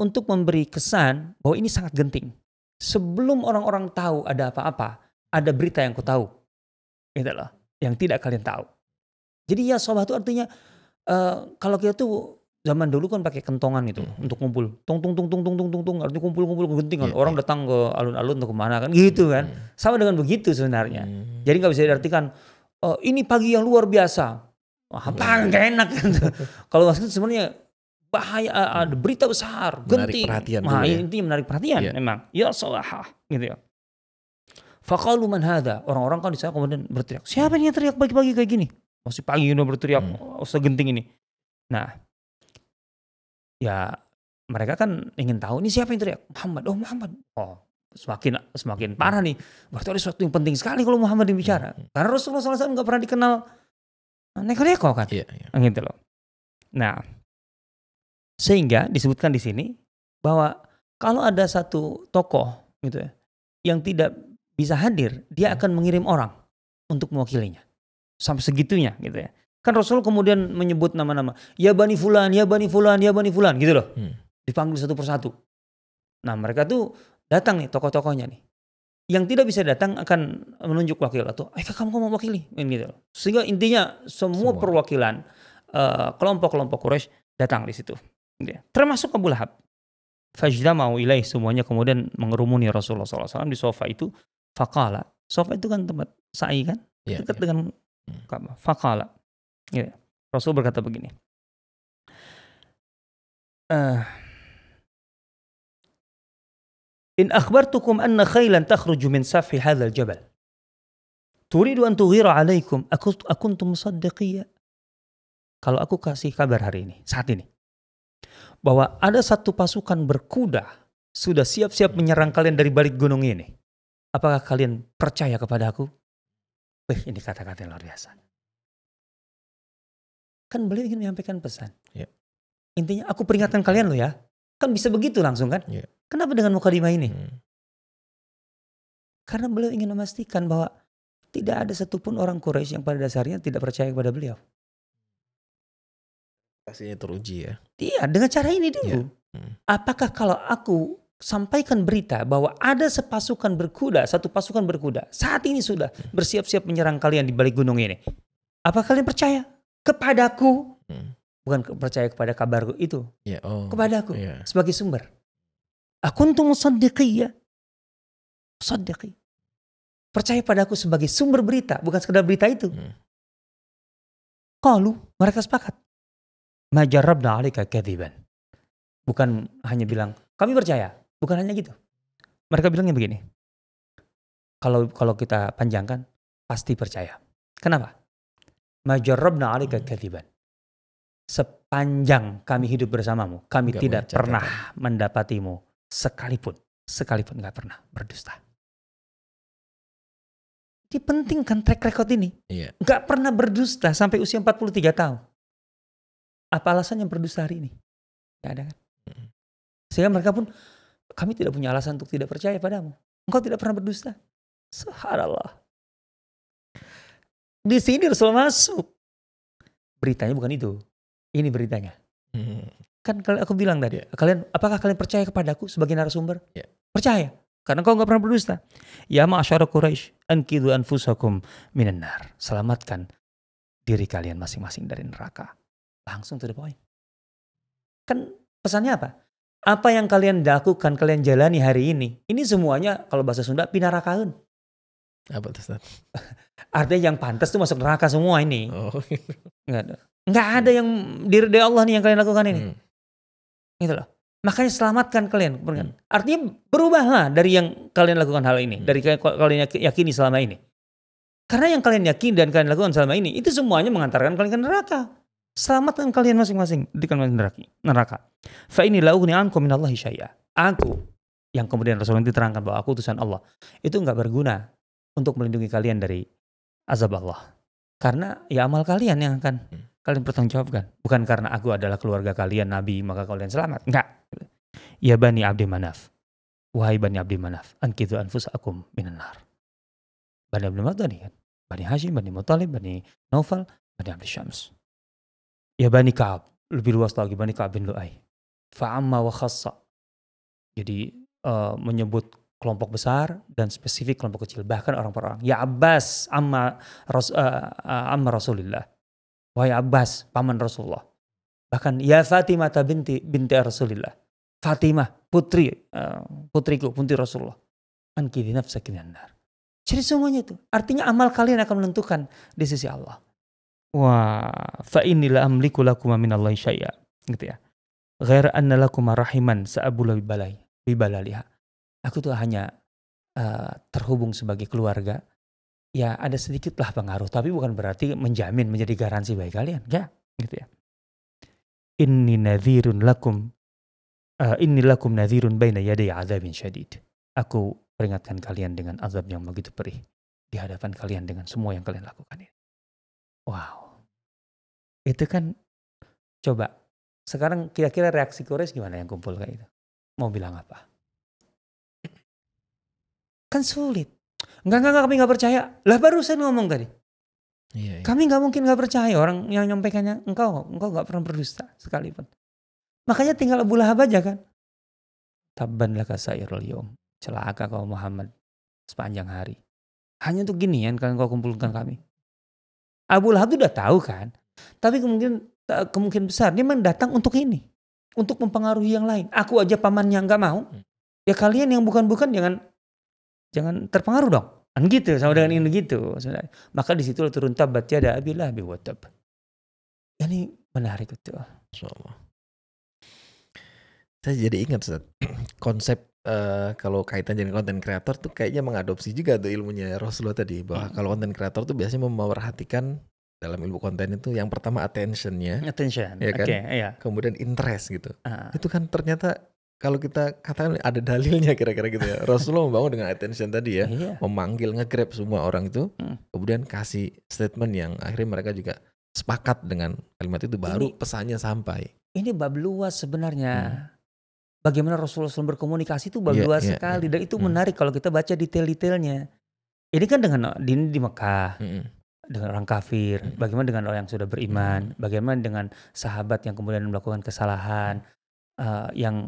untuk memberi kesan bahwa ini sangat genting. Sebelum orang-orang tahu ada apa-apa, ada berita yang ku tahu. Gitu loh, yang tidak kalian tahu. Jadi ya sabah itu artinya kalau kita tuh zaman dulu kan pakai kentongan itu untuk kumpul, tung, artinya kumpul genting kan. Orang datang ke alun-alun atau kemana kan, gitu kan. Sama dengan begitu sebenarnya. Jadi nggak bisa diartikan ini pagi yang luar biasa. Apa nggak enak kan? Kalau maksudnya sebenarnya bahaya, ada berita besar, genting. Nah, intinya menarik perhatian memang. Ya sawahah, gitu ya. Faqalu man hadha, orang-orang kan di sana kemudian berteriak, siapa yang teriak pagi-pagi kayak gini? Masih pagi udah berteriak segenting ini. Nah, ya mereka kan ingin tahu ini siapa yang teriak? Muhammad. Oh Muhammad. Oh semakin parah nih. Berarti ada sesuatu yang penting sekali kalau Muhammad yang bicara. Karena Rasulullah SAW nggak pernah dikenal neko-neko kan. Gitu loh. Nah, sehingga disebutkan di sini bahwa kalau ada satu tokoh gitu ya yang tidak bisa hadir, dia akan mengirim orang untuk mewakilinya. Sampai segitunya gitu ya. Kan Rasul kemudian menyebut nama-nama. Ya Bani Fulan, ya Bani Fulan, ya Bani Fulan. Gitu loh. Dipanggil satu persatu. Nah mereka tuh datang nih tokoh-tokohnya nih. yang tidak bisa datang akan menunjuk wakil atau kamu mau wakili gitu. Sehingga intinya semua perwakilan kelompok-kelompok Quraisy datang di situ. Termasuk Abu Lahab. Fajtama'u ilaih, semuanya kemudian mengerumuni Rasulullah SAW di sofa itu. Faqala, sofa itu kan tempat sa'i kan, dekat dengan Ka'bah. Faqala, Rasul berkata begini. In akhbartukum anna khailan takhruju min safi hadzal jabal. Turidu an tughira alaikum akuntum musaddiqiyya. Kalau aku kasih kabar hari ini, saat ini, bahwa ada satu pasukan berkuda sudah siap-siap menyerang kalian dari balik gunung ini. Apakah kalian percaya kepada aku? Ini kata-kata yang luar biasa. Kan beliau ingin menyampaikan pesan. Intinya aku peringatkan kalian loh ya. Kan bisa begitu langsung kan? Kenapa dengan mukadimah ini? Karena beliau ingin memastikan bahwa tidak ada satupun orang Quraisy yang pada dasarnya tidak percaya kepada beliau. Pastinya teruji ya. Iya, dengan cara ini dulu. Apakah kalau aku sampaikan berita bahwa ada satu pasukan berkuda, saat ini sudah bersiap-siap menyerang kalian di balik gunung ini. Apa kalian percaya kepadaku? Bukan percaya kepada kabarku itu. Kepadaku sebagai sumber. Akuntum musaddiqiyya. Musaddiqi. Percaya padaku sebagai sumber berita, bukan sekedar berita itu. Qalu, mereka sepakat. Ma jarrabna 'alaika kadziban. Bukan hanya bilang, kami percaya. Bukan hanya gitu. Mereka bilangnya begini. Kalau kita panjangkan, pasti percaya. Kenapa? Ma jarrabna 'alaika kadziban. Sepanjang kami hidup bersamamu, kami tidak pernah mendapatimu sekalipun gak pernah berdusta. Ini penting kan track record ini. Gak pernah berdusta sampai usia 43 tahun. Apa alasan yang berdusta hari ini? Gak ada kan? Sehingga mereka pun, kami tidak punya alasan untuk tidak percaya padamu. Engkau tidak pernah berdusta. Subhanallah. Di sini Rasulullah masuk. Beritanya bukan itu. Ini beritanya. Kan aku bilang tadi, apakah kalian percaya kepadaku sebagai narasumber? Percaya. Karena kau gak pernah berdusta. Ya ma'asyara Quraisy, anqidhu anfusakum minan nar. Selamatkan diri kalian masing-masing dari neraka. Langsung to the point. Kan pesannya apa? Apa yang kalian lakukan, kalian jalani hari ini, ini semuanya kalau bahasa Sunda pinarakaun. Apa itu? Artinya yang pantas tuh masuk neraka semua ini. Nggak ada yang dari Allah nih yang kalian lakukan ini. Gitu loh. Makanya selamatkan kalian. Artinya berubahlah dari yang kalian lakukan hal ini. Dari kalian yakini selama ini. Karena yang kalian yakini dan kalian lakukan selama ini, itu semuanya mengantarkan kalian ke neraka. Selamatkan kalian masing-masing di neraka. Fa inni la ughni ankum minallahi syai'a. Aku yang kemudian Rasulullah diterangkan bahwa aku utusan Allah, itu enggak berguna untuk melindungi kalian dari azab Allah. Karena ya amal kalian yang akan kalian pertanggungjawabkan. Bukan karena aku adalah keluarga kalian Nabi maka kalian selamat. Enggak. Ya Bani Abdi Manaf. Wahai Bani Abdi Manaf, anqidhu anfusakum minan nar. Bani Abdi Manaf tadi kan. Bani Hashim, Bani Muttalib, Bani Naufal, Bani Abdi Syams. Ya Bani Ka'ab, lebih luas lagi Bani Ka'ab bin Lu'ay. Fa'amma wa khassa. Jadi menyebut kelompok besar dan spesifik kelompok kecil. Bahkan orang per orang. Ya Abbas, amma Rasulullah. Wahai Abbas, paman Rasulullah. Bahkan ya Fatimah binti Rasulullah. Fatimah, putriku, putri Rasulullah. Anqidhi nafsaki minan nar. Jadi semuanya itu. Artinya amal kalian akan menentukan di sisi Allah. Wah, fa inni la amliku lakum minallahi syai'a. Gitu ya. Ghair anna lakum rahiman sa'abula bibalaliha. Aku tuh hanya terhubung sebagai keluarga. Ya ada sedikitlah pengaruh, tapi bukan berarti menjamin menjadi garansi bagi kalian. Ya, gitu ya. Inni lakum nadhirun baina yaday adzabin syadid. Aku peringatkan kalian dengan azab yang begitu perih di hadapan kalian dengan semua yang kalian lakukan ini. Wow. Itu kan coba sekarang kira-kira reaksi Quraisy gimana yang kumpul kayak itu? Mau bilang apa? Kan sulit. Enggak kami gak percaya. Lah barusan ngomong tadi. Iya. Kami gak mungkin gak percaya. Orang yang nyampaikannya engkau gak pernah berdusta sekalipun. Makanya tinggal Abu Lahab aja kan. Tabban laka sairul yawm. Celaka kau Muhammad. sepanjang hari. Hanya untuk gini kan kau kumpulkan kami. Abu Lahab itu udah tahu kan. Tapi kemungkinan besar dia memang datang untuk ini. Untuk mempengaruhi yang lain. Aku aja pamannya nggak mau. Ya kalian yang bukan-bukan jangan terpengaruh dong. Kan gitu sama dengan ini gitu. Maka di situ turun tabat yada abi lahabi wa tab. Ini menarik betul. Insyaallah. Saya jadi ingat Ustaz, konsep kalau kaitan jadi konten kreator tuh kayaknya mengadopsi juga tuh ilmunya Rasulullah tadi, bahwa kalau konten kreator tuh biasanya memperhatikan dalam ilmu konten itu yang pertama attention, ya kan? Iya. Kemudian interest gitu. Itu kan ternyata kalau kita katakan ada dalilnya kira-kira gitu ya. Rasulullah membangun dengan attention tadi ya, memanggil, nge-grab semua orang itu, kemudian kasih statement yang akhirnya mereka juga sepakat dengan kalimat itu, baru pesannya sampai. Ini bab luas sebenarnya. Bagaimana Rasulullah SAW berkomunikasi itu bab luas sekali. Dan itu menarik kalau kita baca detail-detailnya. Ini kan dengan di Mekah, dengan orang kafir, bagaimana dengan orang yang sudah beriman, bagaimana dengan sahabat yang kemudian melakukan kesalahan, yang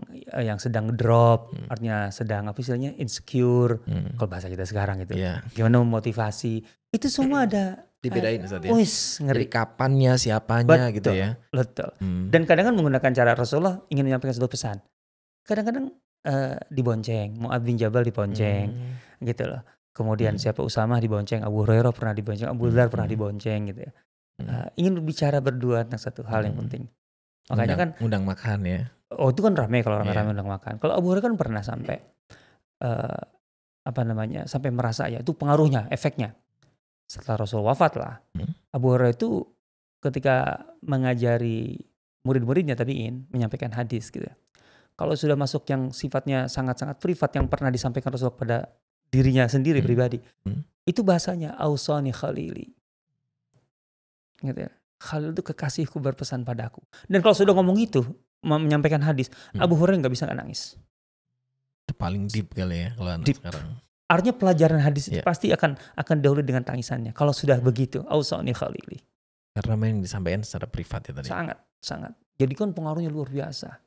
sedang drop, artinya sedang apa istilahnya insecure, kalau bahasa kita sekarang gitu. Gimana memotivasi, itu semua ada. Dibedain Ustaz ya. Ngeri. Jadi kapannya, siapanya gitu ya. Betul. Dan kadang kan menggunakan cara Rasulullah ingin menyampaikan satu pesan. Kadang-kadang dibonceng, Mu'adz bin Jabal dibonceng, gitu loh. Kemudian siapa Usamah dibonceng, Abu Hurairah pernah dibonceng, Abu Dzar pernah dibonceng gitu ya. Ingin bicara berdua tentang satu hal yang penting. Makanya kan undang makan ya. Oh itu kan ramai kalau rame-rame undang makan. Kalau Abu Hurairah kan pernah sampai sampai merasa ya itu pengaruhnya, efeknya. Setelah Rasul wafat lah, Abu Hurairah itu ketika mengajari murid-muridnya tabi'in menyampaikan hadis gitu ya. Kalau sudah masuk yang sifatnya sangat-sangat privat yang pernah disampaikan Rasulullah pada dirinya sendiri pribadi, itu bahasanya ausani khalili, gitu ya. Khalil itu kekasihku berpesan padaku. Dan kalau sudah ngomong itu, menyampaikan hadis, Abu Hurairah nggak bisa nggak nangis. Itu paling deep kali ya kalau anak sekarang. Artinya pelajaran hadis itu pasti akan dahulu dengan tangisannya. Kalau sudah begitu, ausani khalili. Karena yang disampaikan secara privat ya tadi. Sangat. Jadi kan pengaruhnya luar biasa.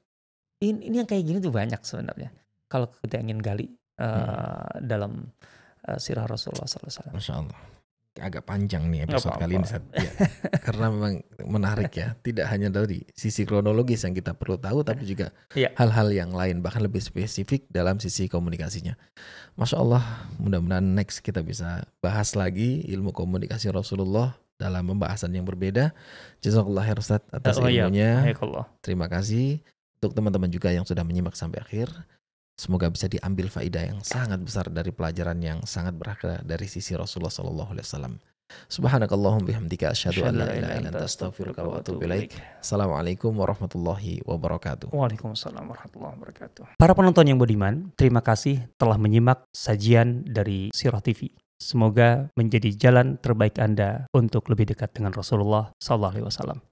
Ini yang kayak gini tuh banyak sebenarnya. Kalau kita ingin gali dalam sirah Rasulullah SAW. Masya Allah. Agak panjang nih episode kali ini. Ya, karena memang menarik ya. Tidak hanya dari sisi kronologis yang kita perlu tahu, tapi juga hal-hal yang lain. Bahkan lebih spesifik dalam sisi komunikasinya. Masya Allah, mudah-mudahan next kita bisa bahas lagi ilmu komunikasi Rasulullah dalam pembahasan yang berbeda. Jazakallah khair Ustaz atas ilmunya. Terima kasih. Untuk teman-teman juga yang sudah menyimak sampai akhir, semoga bisa diambil faidah yang sangat besar dari pelajaran yang sangat berharga dari sisi Rasulullah SAW. Subhanakallahumma bihamdika asyhadu an la ilaha illa anta astaghfiruka wa atubu ilaik. Assalamualaikum warahmatullahi wabarakatuh. Waalaikumsalam warahmatullahi wabarakatuh. Para penonton yang budiman, terima kasih telah menyimak sajian dari Sirah TV. Semoga menjadi jalan terbaik Anda untuk lebih dekat dengan Rasulullah SAW.